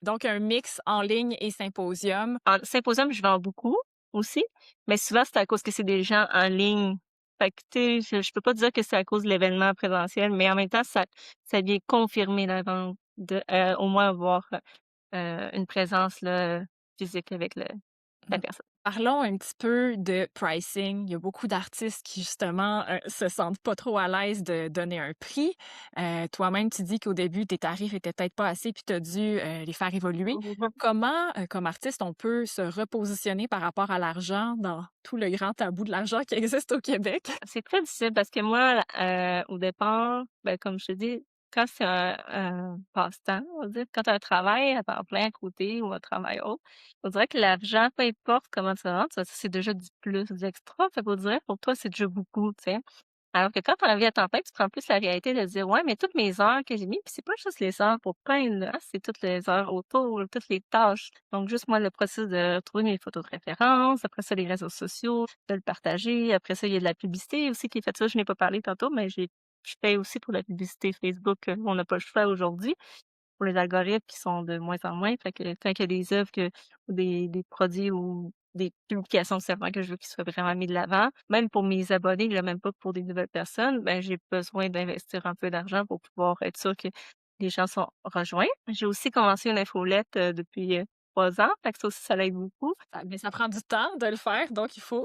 Donc un mix en ligne et symposium. En symposium, je vends beaucoup. aussi, mais souvent, c'est à cause que c'est des gens en ligne. Fait que, tu sais, je peux pas dire que c'est à cause de l'événement présentiel, mais en même temps, ça vient confirmer la vente de au moins avoir, une présence, là, physique avec la Mmh. personne. Parlons un petit peu de pricing. Il y a beaucoup d'artistes qui justement, se sentent pas trop à l'aise de donner un prix. Toi-même, tu dis qu'au début, tes tarifs étaient peut-être pas assez, puis tu as dû, les faire évoluer. Comment, comme artiste, on peut se repositionner par rapport à l'argent dans tout le grand tabou de l'argent qui existe au Québec? C'est très difficile parce que moi, au départ, ben, comme je te dis, quand c'est un passe-temps, on va dire, quand tu as un travail à temps plein à côté ou un travail autre, on dirait que l'argent, peu importe comment tu rentres, ça, c'est déjà du plus, du extra. Fait qu'on dirait pour toi, c'est déjà beaucoup, tu sais. Alors que quand tu as la vie à temps plein, tu prends plus la réalité de dire: «Ouais, mais toutes mes heures que j'ai mis» puis c'est pas juste les heures pour peindre, là, c'est toutes les heures autour, toutes les tâches. Donc juste moi, le processus de trouver mes photos de référence, après ça, les réseaux sociaux, de le partager. Après ça, il y a de la publicité aussi qui est faite. Ça, je n'ai pas parlé tantôt, mais je paye aussi pour la publicité Facebook, on n'a pas le choix aujourd'hui pour les algorithmes qui sont de moins en moins. Fait que quand il y a des œuvres ou des produits ou des publications seulement que je veux qu'ils soient vraiment mis de l'avant, même pour mes abonnés, là, même pas pour des nouvelles personnes, ben, j'ai besoin d'investir un peu d'argent pour pouvoir être sûr que les gens sont rejoints. J'ai aussi commencé une infolette, depuis, 3 ans, fait que ça aussi, ça l'aide beaucoup. Mais ça prend du temps de le faire, donc il faut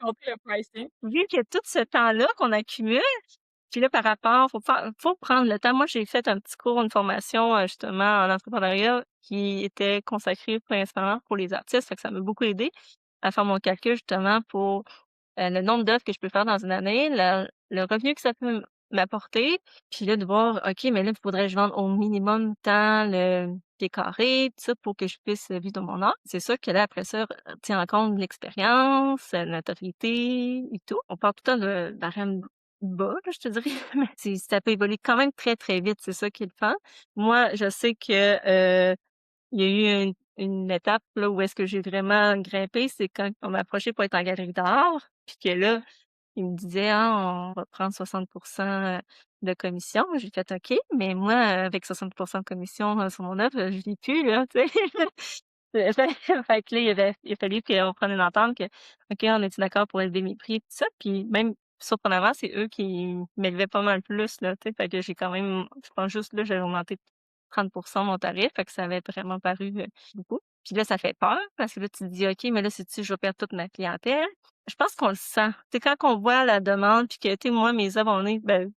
compter le pricing. Vu que tout ce temps-là qu'on accumule, puis là, par rapport faut prendre le temps. Moi, j'ai fait un petit cours, une formation, justement en entrepreneuriat qui était consacrée principalement pour les artistes, fait que ça m'a beaucoup aidé à faire mon calcul justement pour, le nombre d'œuvres que je peux faire dans une année, le revenu que ça peut m'apporter, puis là, de voir, OK, mais là, il faudrait que je vende au minimum tant le pieds carrés, tout ça, pour que je puisse vivre de mon art. C'est sûr que là, après ça, tient en compte l'expérience, la notoriété et tout. On parle tout le temps de barème bas, là, je te dirais, mais ça peut évoluer quand même très, très vite, c'est ça qui est le fun. Moi, je sais que, il y a eu une étape là où est-ce que j'ai vraiment grimpé, c'est quand on m'a approché pour être en galerie d'art, puis que là, il me disait: «Ah, on va prendre 60 de commission». J'ai fait: «OK, mais moi, avec 60 de commission, sur mon œuvre, je vis plus là», tu sais? Fait que là, il a fallu qu'on prenne une entente que: «OK, on est d'accord pour élever mes prix?» tout ça, puis même surprenamment, c'est eux qui m'élevaient pas mal plus là, tu sais? Fait que j'ai quand même je pense juste là, j'ai augmenté 30 mon tarif, fait que ça avait vraiment paru, beaucoup. Puis là, ça fait peur parce que là, tu te dis: «OK, mais là, c'est-tu je vais perdre toute ma clientèle?» Je pense qu'on le sent. Tu sais, quand on voit la demande puis que, tu sais, moi, mes œuvres, on est ben,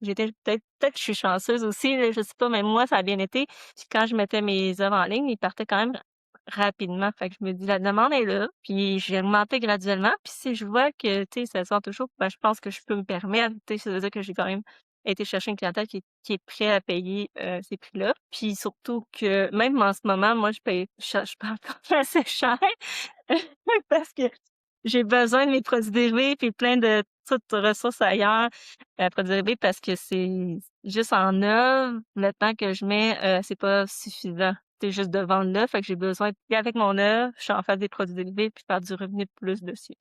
j'étais peut-être que je suis chanceuse aussi, là, je sais pas, mais moi, ça a bien été. Puis quand je mettais mes œuvres en ligne, ils partaient quand même rapidement. Fait que je me dis: «La demande est là», puis j'ai augmenté graduellement. Puis si je vois que, tu sais, ça sort toujours, ben, je pense que je peux me permettre, tu sais, ça veut dire que j'ai quand même été chercher une clientèle qui est prêt à payer, ces prix-là. Puis surtout que même en ce moment, moi, je paye encore assez cher parce que j'ai besoin de mes produits dérivés puis plein de toutes ressources ailleurs, produits dérivés parce que c'est juste en œuvre, le temps que je mets, c'est pas suffisant. C'est juste de vendre l'œuvre, fait que j'ai besoin puis avec mon œuvre, je suis en face des produits dérivés puis faire du revenu de plus dessus.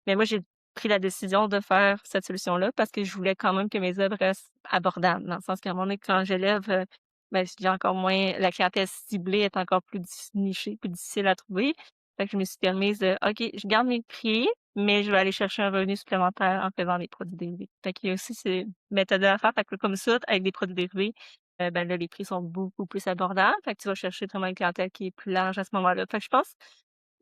Mais moi, j'ai pris la décision de faire cette solution-là parce que je voulais quand même que mes œuvres restent abordables. Dans le sens qu'à un moment donné, quand j'élève, ben, j'ai encore moins la clientèle ciblée est encore plus nichée, plus difficile à trouver. Fait que je me suis permise de: «OK, je garde mes prix, mais je vais aller chercher un revenu supplémentaire en faisant des produits dérivés». Fait qu'il y a aussi ces méthodes-là à faire. Fait que comme ça, avec des produits dérivés, ben, là, les prix sont beaucoup plus abordables. Fait que tu vas chercher vraiment une clientèle qui est plus large à ce moment-là. Fait que je pense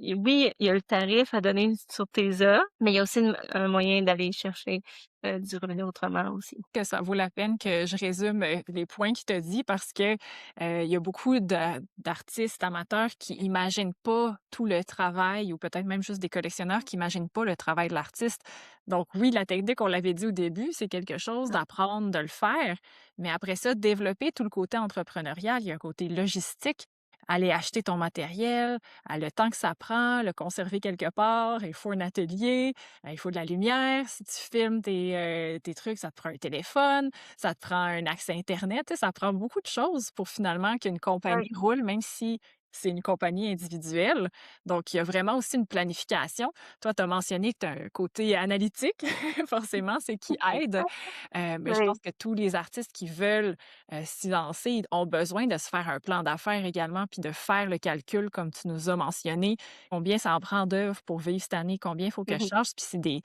et oui, il y a le tarif à donner sur tes heures, mais il y a aussi un moyen d'aller chercher, du revenu autrement aussi. Que ça vaut la peine que je résume, les points qu'il t'a dit parce que, il y a beaucoup d'artistes amateurs qui imaginent pas tout le travail ou peut-être même juste des collectionneurs qui imaginent pas le travail de l'artiste. Donc oui, la technique, on l'avait dit au début, c'est quelque chose d'apprendre, de le faire, mais après ça, développer tout le côté entrepreneurial. Il y a un côté logistique, aller acheter ton matériel, le temps que ça prend, le conserver quelque part, il faut un atelier, il faut de la lumière. Si tu filmes tes trucs, ça te prend un téléphone, ça te prend un accès internet, tu sais, ça prend beaucoup de choses pour finalement qu'une compagnie roule, même si c'est une compagnie individuelle, donc il y a vraiment aussi une planification. Toi, tu as mentionné que tu as un côté analytique, forcément, c'est qui aide, mais je pense Oui. que tous les artistes qui veulent, s'y lancer ont besoin de se faire un plan d'affaires également, puis de faire le calcul comme tu nous as mentionné. Combien ça en prend d'œuvres pour vivre cette année? Combien il faut que je Mhm. charge? Puis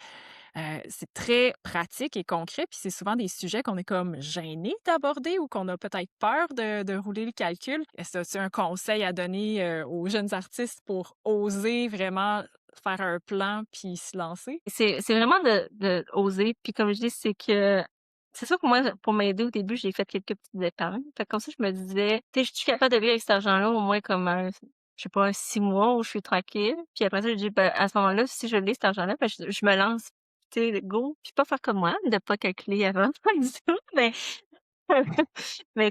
c'est très pratique et concret, puis c'est souvent des sujets qu'on est comme gêné d'aborder ou qu'on a peut-être peur de rouler le calcul. Est-ce que tu as un conseil à donner, aux jeunes artistes pour oser vraiment faire un plan puis se lancer? C'est vraiment de oser. Puis comme je dis, c'est sûr que moi, pour m'aider au début, j'ai fait quelques petites épargnes. Fait que comme ça, je me disais, tu sais, je suis capable de vivre avec cet argent-là au moins comme je sais pas, 6 mois où je suis tranquille. Puis après ça, je dis, ben, à ce moment-là, si je l'ai cet argent-là, ben, je me lance, tu sais, go. Puis pas faire comme moi, de pas calculer avant, pas du tout, mais tu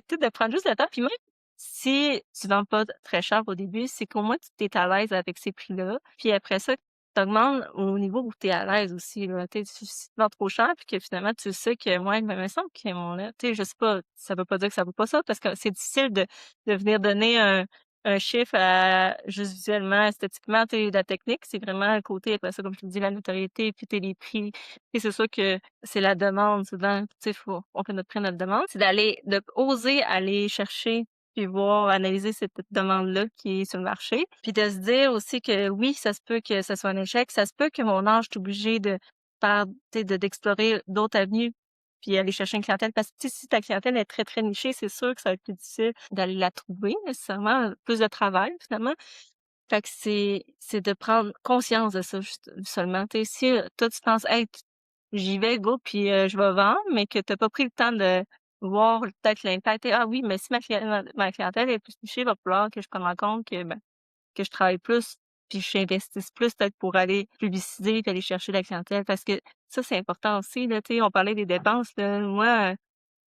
sais, de prendre juste le temps. Puis même si tu vends pas très cher au début, c'est qu'au moins tu es à l'aise avec ces prix-là. Puis après ça, tu augmentes au niveau où tu es à l'aise aussi, là. Tu sais, si tu vends trop cher puis que finalement tu sais que moi, il me semble que mon là, tu sais, je sais pas, ça veut pas dire que ça vaut pas ça parce que c'est difficile de venir donner un chiffre à juste visuellement, esthétiquement, tu sais, la technique, c'est vraiment le côté après ça, comme je te dis, la notoriété, puis tu sais, les prix. Et c'est sûr que c'est la demande souvent, tu sais, on fait notre prix, notre demande. C'est de oser aller chercher puis voir, analyser cette demande-là qui est sur le marché. Puis de se dire aussi que oui, ça se peut que ça soit un échec, ça se peut que mon âge est obligé de faire, tu sais, d'explorer d'autres avenues puis aller chercher une clientèle. Parce que tu sais, si ta clientèle est très, très nichée, c'est sûr que ça va être plus difficile d'aller la trouver nécessairement, plus de travail finalement. Fait que c'est de prendre conscience de ça juste seulement. Tu sais, si, toi tu penses: «Hey, j'y vais, go, puis je vais vendre», mais que tu as pas pris le temps de voir peut-être l'impact. «Ah oui, mais si ma clientèle est plus touchée, il va falloir que je prenne en compte que, ben, que je travaille plus, puis j'investisse plus peut-être pour aller publiciser puis aller chercher la clientèle». Parce que ça, c'est important aussi, là, tu sais, on parlait des dépenses, là. Moi,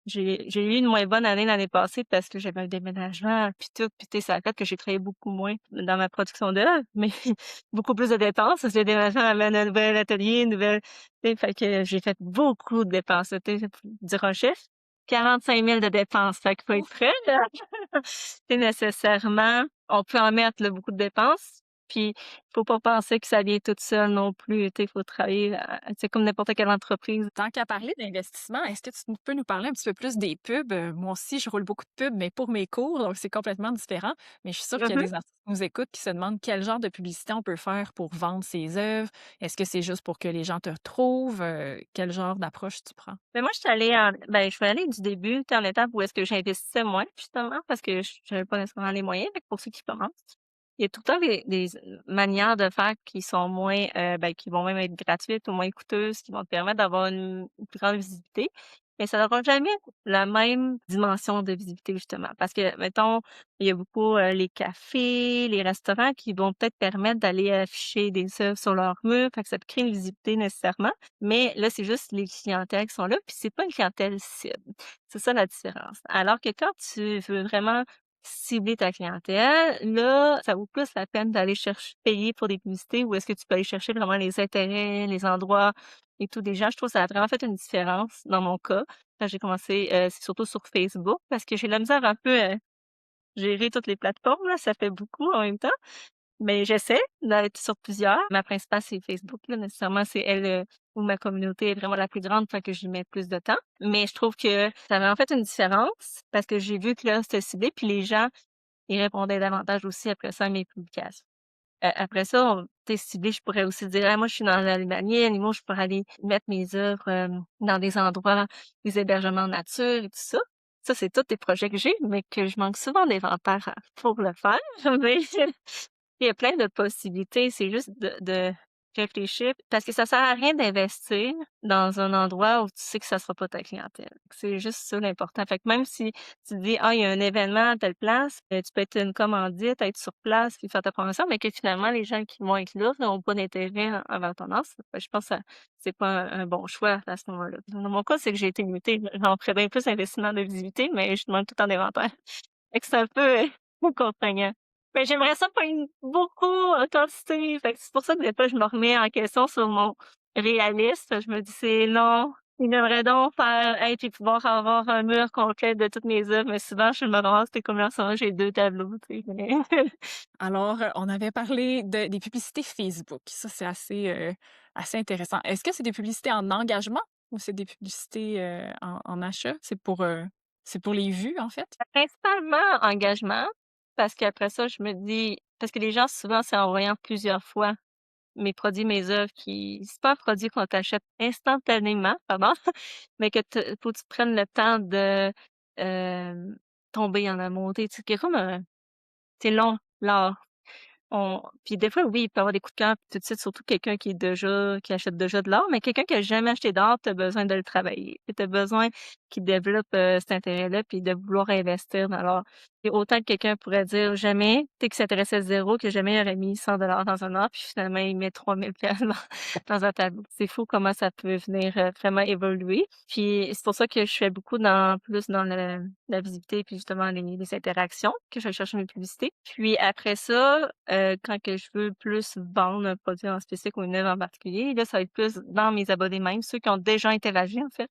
j'ai eu une moins bonne année l'année passée parce que j'avais un déménagement puis tout, puis tu sais, ça a fait que j'ai travaillé beaucoup moins dans ma production d'œuvres, mais beaucoup plus de dépenses parce que le déménagement amène un nouvel atelier, une nouvelle, tu sais, fait que j'ai fait beaucoup de dépenses, tu sais, pour dire un chiffre, 45 000 de dépenses, fait qu'il faut être prêt, là. Tu sais, nécessairement, on peut en mettre, là, beaucoup de dépenses, puis faut pas penser que ça vient tout seul non plus, tu sais, il faut travailler, c'est comme n'importe quelle entreprise. Tant qu'à parler d'investissement, est-ce que tu peux nous parler un petit peu plus des pubs? Moi aussi, je roule beaucoup de pubs, mais pour mes cours, donc c'est complètement différent. Mais je suis sûre qu'il y a des artistes qui nous écoutent qui se demandent quel genre de publicité on peut faire pour vendre ses œuvres. Est-ce que c'est juste pour que les gens te retrouvent? Quel genre d'approche tu prends? Mais moi, je suis allée du début, tu sais, en étape où est-ce que j'investissais moins, justement, parce que j'avais pas nécessairement les moyens. Fait que pour ceux qui commencent, il y a tout le temps des manières de faire qui sont moins, ben, qui vont même être gratuites ou moins coûteuses, qui vont te permettre d'avoir une plus grande visibilité. Mais ça n'aura jamais la même dimension de visibilité, justement. Parce que, mettons, il y a beaucoup, les cafés, les restaurants qui vont peut-être permettre d'aller afficher des œuvres sur leur mur. Fait que ça te crée une visibilité nécessairement. Mais là, c'est juste les clientèles qui sont là, puis c'est pas une clientèle cible. C'est ça la différence. Alors que quand tu veux vraiment cibler ta clientèle, là, ça vaut plus la peine d'aller chercher payer pour des publicités ou est-ce que tu peux aller chercher vraiment les intérêts, les endroits et tout des gens. Je trouve que ça a vraiment fait une différence dans mon cas. Quand j'ai commencé, c'est surtout sur Facebook parce que j'ai la misère un peu à gérer toutes les plateformes, là, ça fait beaucoup en même temps. Mais j'essaie d'être sur plusieurs. Ma principale, c'est Facebook, là, nécessairement, c'est elle, où ma communauté est vraiment la plus grande, fait que j'y mets plus de temps. Mais je trouve que ça a vraiment fait une différence parce que j'ai vu que là, c'était ciblé, puis les gens, ils répondaient davantage aussi après ça à mes publications. Après ça, tu sais, ciblé, je pourrais aussi dire: «Ah moi, je suis dans l'animalier, animaux, je pourrais aller mettre mes œuvres, dans des endroits, des hébergements de nature et tout ça». Ça, c'est tous des projets que j'ai, mais que je manque souvent d'inventaire pour le faire. Mais il y a plein de possibilités, c'est juste de réfléchir parce que ça sert à rien d'investir dans un endroit où tu sais que ça sera pas ta clientèle. C'est juste ça l'important. Fait que même si tu dis: «Ah, il y a un événement à telle place», tu peux être une commandite, être sur place puis faire ta promotion, mais que finalement les gens qui vont être là n'ont pas d'intérêt envers ton offre. Je pense que c'est pas un bon choix à ce moment-là. Dans mon cas, c'est que j'ai été limitée. J'en ferais bien plus investissement de visibilité, mais je demande tout le temps d'inventaire. Fait que c'est un peu, contraignant. Mais j'aimerais ça pas une beaucoup en quantité. Fait que c'est pour ça que des fois, je me remets en question sur mon réalisme. Je me dis: «C'est long». J'aimerais donc faire hey, puis pouvoir avoir un mur complet de toutes mes œuvres, mais souvent, je me ramasse, c'est comme là, ça, j'ai 2 tableaux, tu sais, mais Alors, on avait parlé des publicités Facebook. Ça, c'est assez intéressant. Est-ce que c'est des publicités en engagement ou c'est des publicités, en achat? C'est pour les vues, en fait? principalement engagement, parce qu'après ça, je me dis parce que les gens, souvent, c'est en voyant plusieurs fois mes produits, mes œuvres qui c'est pas un produit qu'on t'achète instantanément, pardon, mais que te faut que tu prennes le temps de, hem, tomber en amour. Tu sais, c'est comme un c'est long, l'art. Puis des fois, oui, il peut y avoir des coups de cœur, puis tout de suite, surtout quelqu'un qui achète déjà de l'art, mais quelqu'un qui a jamais acheté d'art, tu as besoin de le travailler. Tu as besoin qu'il développe, cet intérêt-là, puis de vouloir investir dans l'art. Et autant que quelqu'un pourrait dire jamais, tu sais, qu'il s'intéressait zéro, que jamais il aurait mis 100 $ dans un art, puis finalement, il met 3 000 dans un tableau. C'est fou comment ça peut venir, vraiment évoluer. Puis c'est pour ça que je fais beaucoup plus dans la visibilité, puis justement les interactions, que je vais chercher mes publicités. Puis après ça, quand que je veux plus vendre un produit en spécifique ou une œuvre en particulier, là, ça va être plus dans mes abonnés même, ceux qui ont déjà interagi, en fait.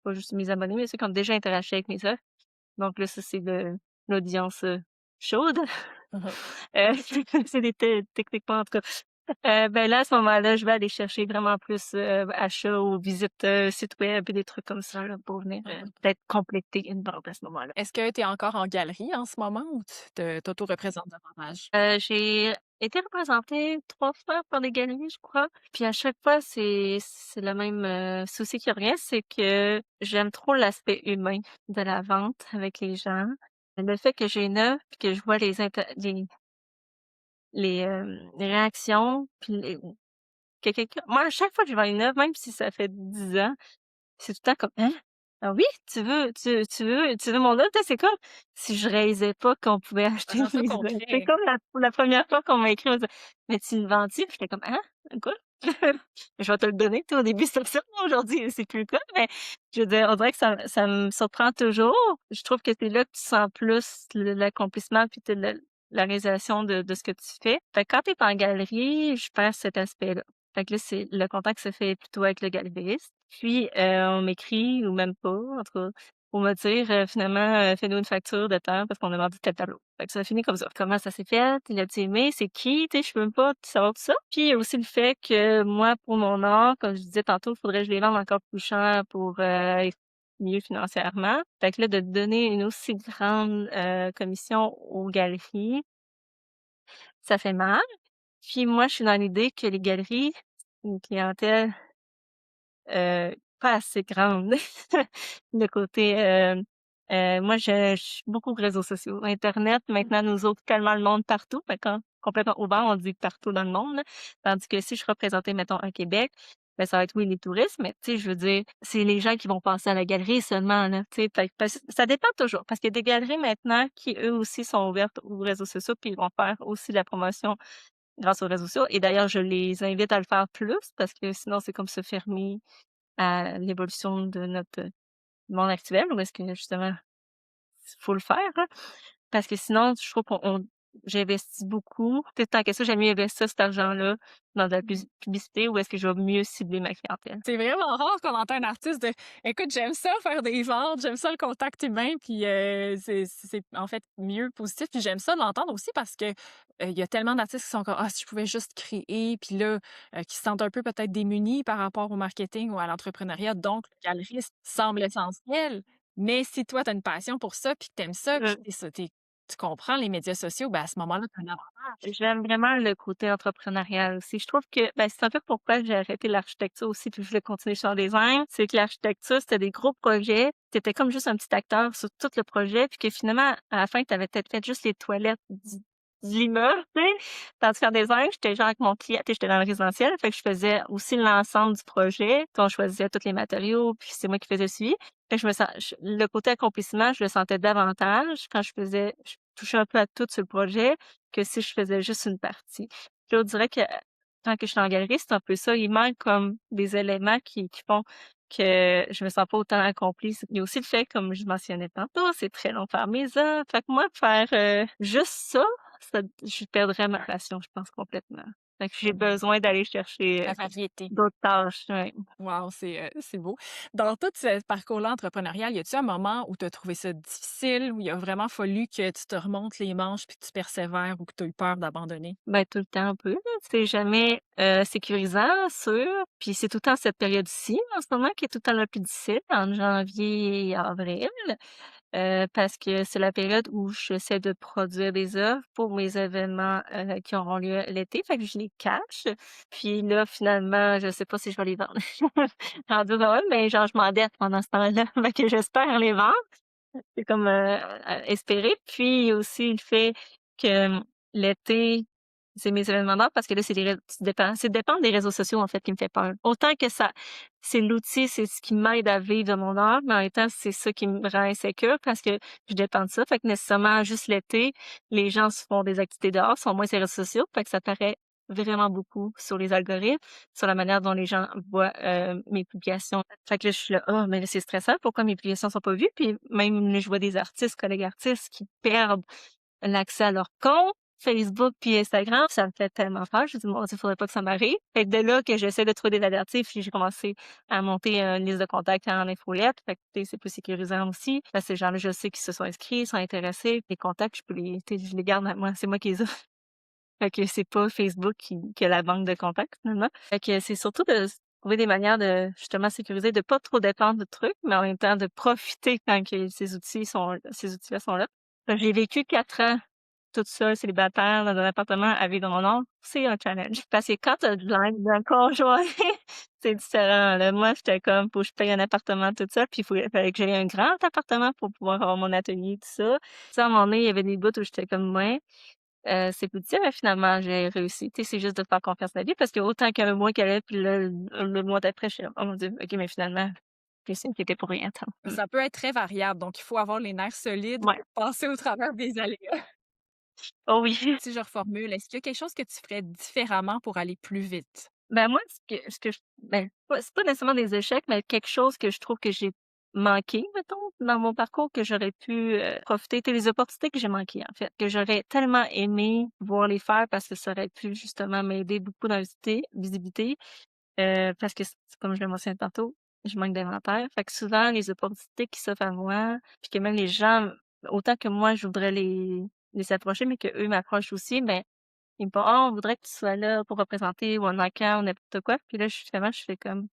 Pas juste mes abonnés, mais ceux qui ont déjà interagi avec mes œuvres. Donc là, ça, c'est l'audience, chaude. Mmh. C'est des techniquement, en tout cas. Ben là, à ce moment-là, je vais aller chercher vraiment plus, achats ou visites, sites web et des trucs comme ça, là, pour venir, peut-être compléter une vente à ce moment-là. Est-ce que tu es encore en galerie en ce moment ou tu t'auto-représentes davantage? J'ai été représentée 3 fois par des galeries, je crois. Puis à chaque fois, c'est le même, souci qui revient, c'est que j'aime trop l'aspect humain de la vente avec les gens. Le fait que j'ai une œuvre puis que je vois les réactions, puis que quelqu'un moi, à chaque fois que je vois une œuvre, même si ça fait 10 ans, c'est tout le temps comme: «Hein? Ah oui? Tu veux mon œuvre?» Tu sais, c'est comme si je réalisais pas qu'on pouvait Ça acheter rend ça mes œuvres. C'est concret. comme la première fois qu'on m'a écrit, on me dit: «Mais tu le vends-tu?» J'étais comme: «Hein? Quoi?» Je vais te le donner, tu sais, au début, c'était ça, aujourd'hui, c'est plus le cas, mais je veux dire, on dirait que ça me surprend toujours. Je trouve que c'est là que tu sens plus l'accomplissement puis tu la réalisation de ce que tu fais. Fait que quand tu es en galerie, je perds cet aspect-là. Fait que là, c'est le contact se fait plutôt avec le galeriste. Puis, on m'écrit ou même pas, en tout cas, pour me dire, finalement, «Fais-nous une facture de temps parce qu'on a vendu tel tableau». Fait que ça finit comme ça. Comment ça s'est fait? L'as-tu aimé? C'est qui? Tu sais, je peux même pas savoir tout ça. Puis, il y a aussi le fait que moi, pour mon art, comme je disais tantôt, il faudrait que je les vende encore plus cher pour, être mieux financièrement. Fait que là, de donner une aussi grande, commission aux galeries, ça fait mal. Puis moi, je suis dans l'idée que les galeries, c'est une clientèle, pas assez grande. Le côté, moi, je suis beaucoup réseaux sociaux. Internet, maintenant, nous ouvre tellement le monde partout, fait quand complètement ouvert, on dit partout dans le monde, là. Tandis que si je représentais, mettons, un Québec, ben, ça va être, oui, les touristes, mais tu sais, je veux dire, c'est les gens qui vont passer à la galerie seulement, là, tu sais. Fait que ça dépend toujours, parce qu'il y a des galeries maintenant qui, eux aussi, sont ouvertes aux réseaux sociaux, puis ils vont faire aussi la promotion grâce aux réseaux sociaux et d'ailleurs, je les invite à le faire plus parce que sinon, c'est comme se fermer à l'évolution de notre monde actuel où est-ce que justement, faut le faire, hein, parce que sinon, je trouve j'investis beaucoup. Peut-être tant que ça, j'aime mieux investir cet argent-là dans de la publicité où est-ce que je vais mieux cibler ma clientèle. C'est vraiment rare qu'on entend un artiste de écoute, j'aime ça faire des ventes, j'aime ça le contact humain, puis c'est en fait mieux positif. Puis j'aime ça de l'entendre aussi parce que il y a tellement d'artistes qui sont comme ah, si je pouvais juste créer, puis là, qui se sentent un peu peut-être démunis par rapport au marketing ou à l'entrepreneuriat. Donc, le galeriste semble essentiel. Mais si toi, tu as une passion pour ça, puis que tu aimes ça, puis tu comprends les médias sociaux, ben à ce moment-là, tu as un avantage. J'aime vraiment le côté entrepreneurial aussi. Je trouve que, ben, c'est un peu pourquoi j'ai arrêté l'architecture aussi, puis je voulais continuer sur le design. C'est que l'architecture, c'était des gros projets. Tu étais comme juste un petit acteur sur tout le projet, puis que finalement, à la fin, tu avais peut-être fait juste les toilettes de l'immeuble, tu sais. Tandis qu'en design, j'étais genre avec mon client, tu sais, j'étais dans le résidentiel, fait que je faisais aussi l'ensemble du projet. Puis on choisissait tous les matériaux, puis c'est moi qui faisais le suivi. Fait que le côté accomplissement, je le sentais davantage quand je touchais un peu à tout sur le projet que si je faisais juste une partie. Puis là, on dirait que quand que je suis en galerie, c'est un peu ça. Il manque comme des éléments qui font que je me sens pas autant accomplie. Il y a aussi le fait, comme je mentionnais tantôt, c'est très long faire mes œuvres. Fait que moi, faire juste ça, je perdrais ma passion, je pense, complètement. Fait que j'ai besoin d'aller chercher, La variété. d'autres tâches, ouais. Wow, c'est beau. Dans tout ce parcours-là entrepreneurial, y a-tu un moment où tu as trouvé ça difficile, où il a vraiment fallu que tu te remontes les manches puis que tu persévères ou que tu as eu peur d'abandonner? Ben, tout le temps un peu, là. C'est jamais, sécurisant, sûr, puis c'est tout le temps cette période-ci, en ce moment, qui est tout le temps la plus difficile, entre janvier et avril. Parce que c'est la période où j'essaie de produire des œuvres pour mes événements, qui auront lieu l'été, fait que je les cache. Puis là, finalement, je sais pas si je vais les vendre. Rendu Noël, mais genre, je m'endette pendant ce temps-là, fait que j'espère les vendre. C'est comme, espérer. Puis aussi le fait que, l'été, c'est mes événements d'art parce que là, c'est des ré c'est dépendre des réseaux sociaux, en fait, qui me fait peur. Autant que ça c'est l'outil, c'est ce qui m'aide à vivre de mon art, mais en même temps, c'est ça qui me rend insécure parce que je dépends de ça. Fait que nécessairement, juste l'été, les gens se font des activités dehors, sont moins sur les réseaux sociaux, fait que ça paraît vraiment beaucoup sur les algorithmes, sur la manière dont les gens voient, mes publications. Fait que là, je suis là: «Oh, mais là, c'est stressant, pourquoi mes publications sont pas vues?» Puis même là, je vois des artistes, collègues artistes qui perdent l'accès à leur compte Facebook puis Instagram, ça me fait tellement peur. Je me dis: «Mon Dieu, faudrait pas que ça m'arrive». Fait que de là que j'essaie de trouver des alternatives, puis j'ai commencé à monter une liste de contacts en infolette. Fait que, tu sais, c'est plus sécurisant aussi. Parce que ces gens-là, je sais qu'ils se sont inscrits, ils sont intéressés. Les contacts, je peux les tu sais, je les garde à moi, c'est moi qui les ai. Fait que c'est pas Facebook qui a la banque de contacts, finalement. Fait que c'est surtout de trouver des manières de, justement, sécuriser, de pas trop dépendre de trucs, mais en même temps de profiter quand que ces outils-là sont là. Fait que j'ai vécu 4 ans toute seule, célibataire, dans un appartement à vivre dans mon nom. C'est un challenge. Parce que quand t'as de l'aide d'un conjoint, c'est différent, là. Moi, j'étais comme: «Faut que je paye un appartement toute seule», puis fallait que j'aie un grand appartement pour pouvoir avoir mon atelier, tout ça. Tu sais, à un moment donné, il y avait des bouts où j'étais comme: «Ouais». C'est plus dur, mais finalement, j'ai réussi. Tu sais, c'est juste de faire confiance à la vie parce que autant qu'un mois qu'elle est, puis là, le mois d'après, je suis là: «Oh mon Dieu, OK, mais finalement, j'ai s'inquiéter pour rien, tant». Ça peut être très variable, donc il faut avoir les nerfs solides Ouais. pour passer au travers des aléas. Oh oui. Si je reformule, est-ce qu'il y a quelque chose que tu ferais différemment pour aller plus vite? Ben, moi, ce que je ben, c'est pas nécessairement des échecs, mais quelque chose que je trouve que j'ai manqué, mettons, dans mon parcours, que j'aurais pu, profiter. Tu sais, les opportunités que j'ai manquées, en fait, que j'aurais tellement aimé pouvoir les faire parce que ça aurait pu justement m'aider beaucoup dans la visibilité. Parce que c'est comme je le mentionnais tantôt, je manque d'inventaire. Fait que souvent, les opportunités qui s'offrent à moi, puis que même les gens, autant que moi, je voudrais les approcher, mais qu'eux m'approchent aussi, ben, ils me font: «Ah, on voudrait que tu sois là pour représenter ou un encamp ou n'importe quoi». Puis là, je fais comme: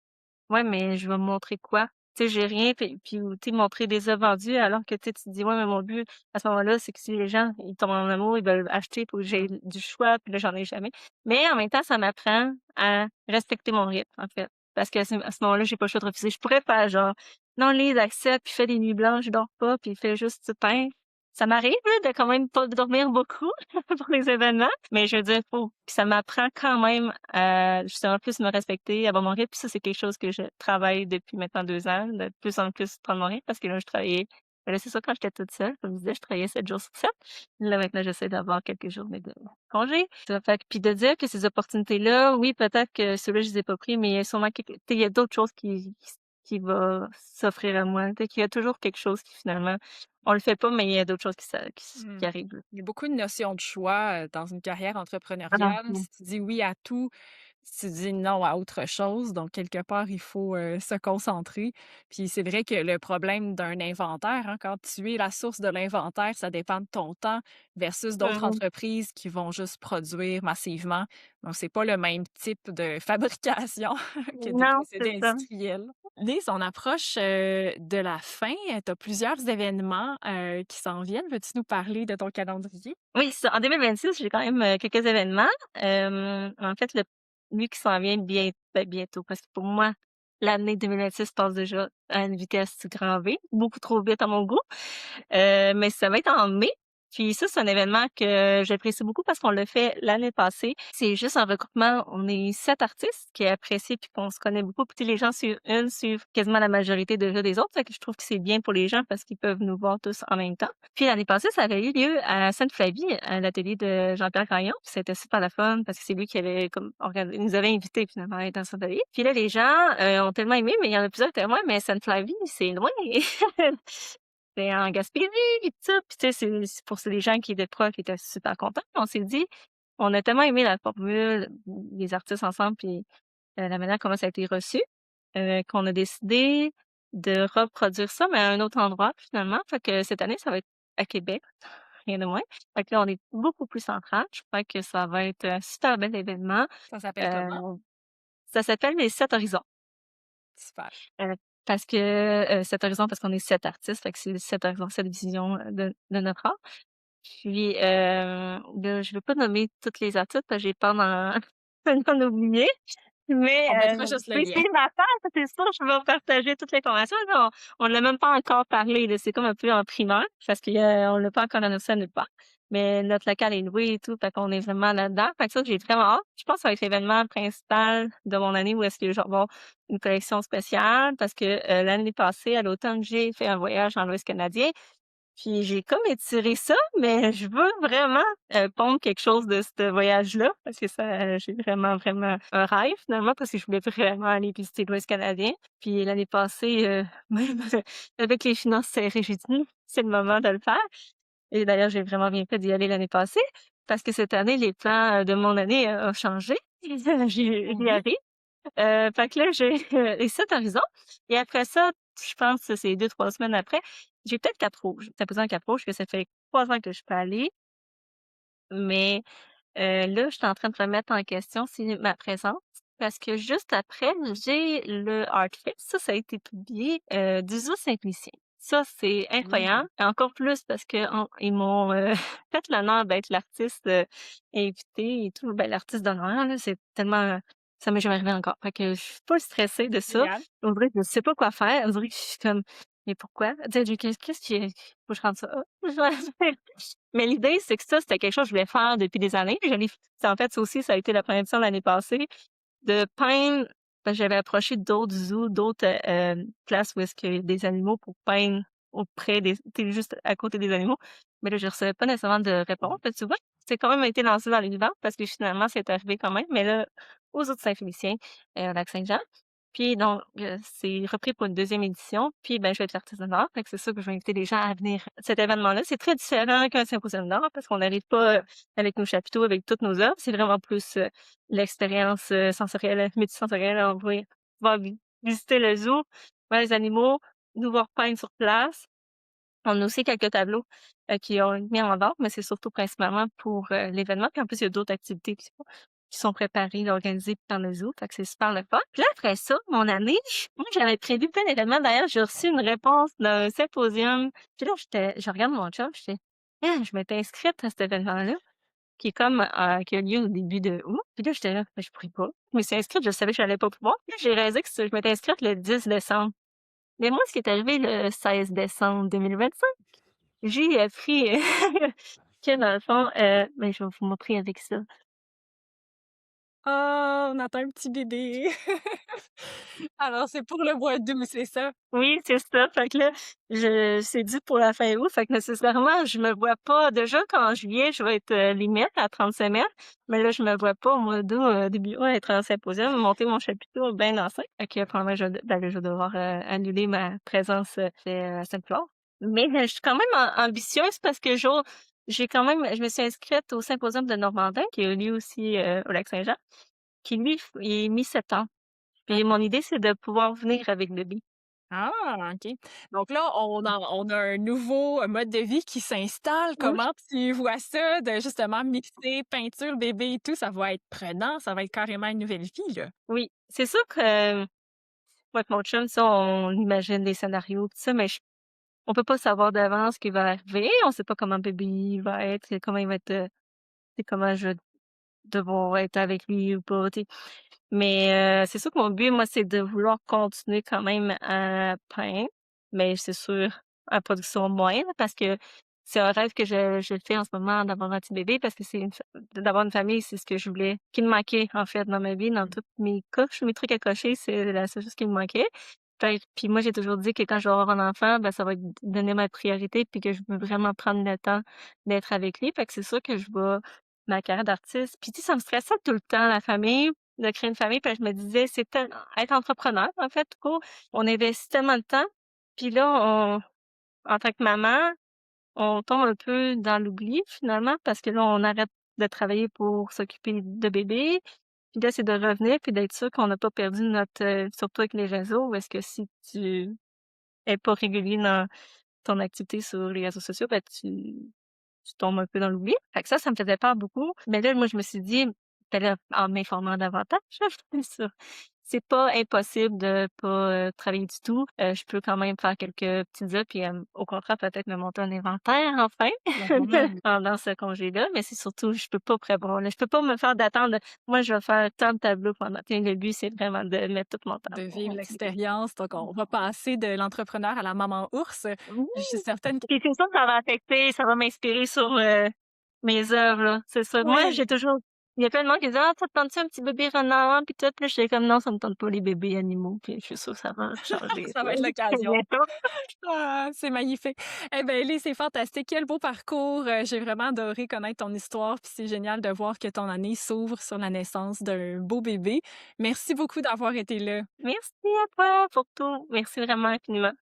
«Ouais, mais je vais montrer quoi?» Tu sais, j'ai rien, puis ou tu sais, montrer des œuvres vendues alors que, tu sais, tu te dis: «Ouais, mais mon but à ce moment-là, c'est que si les gens, ils tombent en amour, ils veulent acheter pour que j'ai Mmh. du choix», puis là, j'en ai jamais. Mais en même temps, ça m'apprend à respecter mon rythme, en fait. Parce qu'à ce moment-là, j'ai pas le choix de refuser. Je pourrais faire genre: «Non, Lise, accepte, puis fais des nuits blanches, dors pas, puis fais juste tu peins». Ça m'arrive, là, de quand même pas dormir beaucoup pour les événements, mais je veux dire, faut puis ça m'apprend quand même à justement plus me respecter, avoir mon rythme. Puis ça, c'est quelque chose que je travaille depuis maintenant 2 ans, de plus en plus prendre mon rythme parce que là, je travaillais ben là, c'est ça quand j'étais toute seule, comme je disais, je travaillais 7 jours sur 7. Là, maintenant, j'essaie d'avoir quelques journées de congé. Ça fait que puis de dire que ces opportunités-là, oui, peut-être que ceux-là, je les ai pas pris, mais il y a sûrement tu sais, il y a d'autres choses qui va s'offrir à moi. Tu sais, qu'il y a toujours quelque chose qui finalement on le fait pas, mais il y a d'autres choses qui Mmh. arrivent, là. Il y a beaucoup de notions de choix, dans une carrière Ah, entrepreneuriale. mmh. Si tu dis oui à tout, si tu dis non à autre chose, donc quelque part, il faut, se concentrer. Puis c'est vrai que le problème d'un inventaire, hein, quand tu es la source de l'inventaire, ça dépend de ton temps versus d'autres Mmh. entreprises qui vont juste produire massivement. Donc c'est pas le même type de fabrication que des Non, c'est procédés ça. industriels. Lise, on approche, de la fin. Tu as plusieurs événements, qui s'en viennent. Veux-tu nous parler de ton calendrier? Oui, c'est ça. En 2026, j'ai quand même, quelques événements. En fait, lui qui s'en vient bientôt, parce que pour moi, l'année 2026 passe déjà à une vitesse grand V, beaucoup trop vite à mon goût. Mais ça va être en mai. Puis ça, c'est un événement que j'apprécie beaucoup parce qu'on l'a fait l'année passée. C'est juste un regroupement. On est 7 artistes qui apprécient puis qu'on se connaît beaucoup. Puis tu sais, les gens suivent quasiment la majorité déjà des autres. Fait que je trouve que c'est bien pour les gens parce qu'ils peuvent nous voir tous en même temps. Puis l'année passée, ça avait eu lieu à Sainte-Flavie, à l'atelier de Jean-Pierre Gagnon. Puis c'était super la fun parce que c'est lui qui avait comme il nous avait invités finalement à être dans son atelier. Puis là, les gens ont tellement aimé, mais il y en a plusieurs qui étaient ouais, mais Sainte-Flavie, c'est loin. c'était en Gaspésie et tout ça. Puis tu sais, c'est des gens qui étaient proches, qui étaient super contents. On s'est dit, on a tellement aimé la formule, les artistes ensemble, puis la manière comment ça a été reçu, qu'on a décidé de reproduire ça, mais à un autre endroit finalement. Fait que cette année, ça va être à Québec, rien de moins. Fait que là, on est beaucoup plus central. Je crois que ça va être un super bel événement. Ça s'appelle Euh, comment? Ça s'appelle les 7 horizons. Super. Euh, parce que 7 horizons, parce qu'on est 7 artistes, fait que c'est 7 horizons, 7 visions de notre art. Puis là, je veux pas nommer toutes les artistes parce que j'ai peur d'en oublier. Mais On mettra juste le lien. c'est ma part, c'est sûr, je vais partager toute l'information. Là, on ne l'a même pas encore parlé, là, c'est comme un peu en primaire parce qu'on l'a pas encore annoncé nulle part. Mais notre local est loué et tout, fait qu'on est vraiment là-dedans. Fait que ça, j'ai vraiment hâte. Je pense que ça va être l'événement principal de mon année où est-ce que je vais avoir une collection spéciale parce que l'année passée, à l'automne, j'ai fait un voyage dans l'Ouest canadien. Puis j'ai comme étiré ça, mais je veux vraiment pondre quelque chose de ce voyage-là, parce que ça, j'ai vraiment, vraiment un rêve finalement, parce que je voulais vraiment aller visiter l'Ouest canadien. Puis l'année passée, même avec les finances serrées, j'ai dit: C'est le moment de le faire». Et d'ailleurs, j'ai vraiment bien fait d'y aller l'année passée, parce que cette année, les plans de mon année ont changé. J'y Mhm. arrive. Fait que là, j'ai les 7 horizons et après ça, je pense que c'est 2 3 semaines après, j'ai peut-être Cap-Rouge. Ça posé un Cap-Rouge que ça fait 3 ans que je suis pas allée, mais là, je suis en train de remettre en question si ma présence parce que juste après, j'ai le Artfest. Ça a été publié, du Zoo Saint-Lucien. Ça, c'est Mhm. incroyable. Encore plus parce que ils m'ont, fait l'honneur d'être l'artiste, invité et tout. Ben, l'artiste d'honneur, là, c'est tellement ça m'est jamais arrivé encore. Fait que je suis pas stressée de ça. Génial. On dirait que je sais pas quoi faire. On dirait que je suis comme: «Mais pourquoi?» Tu sais, qu'est-ce qui faut que je rende ça up? Mais l'idée, c'est que ça, c'était quelque chose que je voulais faire depuis des années. En fait, ça aussi, ça a été la première édition l'année passée, de peindre, parce que j'avais approché d'autres zoos, d'autres places où est-ce qu'il y a des animaux pour peindre auprès des, t'es juste à côté des animaux. Mais là, je recevais pas nécessairement de réponse. Fait que tu vois, c'est quand même été lancé dans l'univers parce que finalement, c'est arrivé quand même. Mais là, aux autres Saint-Félicien, au lac Saint-Jean. Puis donc, c'est repris pour une deuxième édition. Puis ben, je vais être l'artiste d'honneur. Fait que c'est sûr que je vais inviter les gens à venir à cet événement-là. C'est très différent qu'un symposium d'art parce qu'on n'arrive pas avec nos chapiteaux, avec toutes nos œuvres. C'est vraiment plus l'expérience sensorielle, multisensorielle. On va visiter le zoo, voir les animaux, nous voir peindre sur place. On a aussi quelques tableaux qui ont été mis en vente, mais c'est surtout principalement pour l'événement. Puis en plus, il y a d'autres activités qui sont préparées, organisées par le zoo. Fait que c'est super le fun. Puis là, après ça, mon année, moi, j'avais prévu plein d'événements. D'ailleurs, j'ai reçu une réponse d'un symposium. Puis là, je regarde mon chum, ah, je m'étais inscrite à cet événement-là, qui est comme, qui a lieu au début de août. Puis là, j'étais là, mais je pourrais pas. Je me suis inscrite, je savais que j'allais pas pouvoir. Puis là, j'ai réalisé que je m'étais inscrite le 10 décembre. Mais moi, ce qui est arrivé le 16 décembre 2025, j'ai appris que dans le fond, ben, je vais vous montrer avec ça. Oh, on attend un petit bébé. Alors, c'est pour le mois d'août, c'est ça? Oui, c'est ça. Fait que là, c'est dû pour la fin août. Fait que nécessairement, je me vois pas. Déjà, qu'en juillet, je vais être limite à 30 semaines. Mais là, je me vois pas au mois d'août, début août, être en symposium, monter mon chapiteau bien enceinte. Fait que probablement, ben, là, je vais devoir annuler ma présence à Sainte-Flore. Mais je suis quand même ambitieuse parce que j'ai quand même, je me suis inscrite au symposium de Normandin, qui a lieu aussi au Lac-Saint-Jean, qui lui, il est mi-septembre. Puis mon idée, c'est de pouvoir venir avec le bébé. Ah, OK. Donc là, on a un nouveau mode de vie qui s'installe. Oui. Comment tu vois ça de justement mixer peinture, bébé et tout? Ça va être prenant, ça va être carrément une nouvelle vie, là. Oui, c'est sûr que moi et mon chum, ça, on imagine des scénarios, tout ça, mais on peut pas savoir d'avance ce qui va arriver. On sait pas comment le bébé va être, comment il va être, comment je vais devoir être avec lui ou pas, tu sais. Mais c'est sûr que mon but, moi, c'est de vouloir continuer quand même à peindre, mais c'est sûr, à production moindre, parce que c'est un rêve que je le fais en ce moment d'avoir un petit bébé, parce que d'avoir une famille, c'est ce que je voulais, qui me manquait, en fait, dans ma vie, dans tous mes coches, mes trucs à cocher, c'est la seule chose qui me manquait. Puis moi, j'ai toujours dit que quand je vais avoir un enfant, ben, ça va être donner ma priorité, puis que je veux vraiment prendre le temps d'être avec lui. Fait que c'est sûr que je vais ma carrière d'artiste. Puis tu sais, ça me stressait tout le temps, la famille, de créer une famille. Puis je me disais, être entrepreneur, en fait, tout court. On investit tellement de temps. Puis là, en tant que maman, on tombe un peu dans l'oubli finalement parce que là, on arrête de travailler pour s'occuper de bébé. Puis là, c'est de revenir puis d'être sûr qu'on n'a pas perdu notre surtout avec les réseaux, où est-ce que si tu es pas régulier dans ton activité sur les réseaux sociaux, ben tu tombes un peu dans l'oubli. Fait que ça me faisait peur beaucoup. Mais là, moi, je me suis dit, ben là, en m'informant davantage, bien sûr, c'est pas impossible de pas travailler du tout. Je peux quand même faire quelques petites heures, puis au contraire, peut-être me monter un inventaire enfin pendant ce congé-là. Mais c'est surtout, je peux pas prévoir. Là, je peux pas me faire d'attendre. Moi, je vais faire tant de tableaux pendant. Puis le but, c'est vraiment de mettre tout mon temps De pour vivre bébé. l'expérience. Donc, on va passer de l'entrepreneur à la maman ours. Oui! Je suis certaine que Puis c'est sûr que ça va affecter, ça va m'inspirer sur mes œuvres, là. C'est sûr. Moi, ouais, j'ai toujours. Il y a plein de monde qui dit ah, ça te tente-tu un petit bébé renard? Puis tout. Puis là, j'étais comme non, ça me tente pas les bébés animaux. Puis je suis sûre que ça va changer. ça va être l'occasion. Bientôt. Ah, c'est magnifique. Eh bien, Ellie, c'est fantastique. Quel beau parcours. J'ai vraiment adoré connaître ton histoire. Puis c'est génial de voir que ton année s'ouvre sur la naissance d'un beau bébé. Merci beaucoup d'avoir été là. Merci à toi pour tout. Merci vraiment infiniment.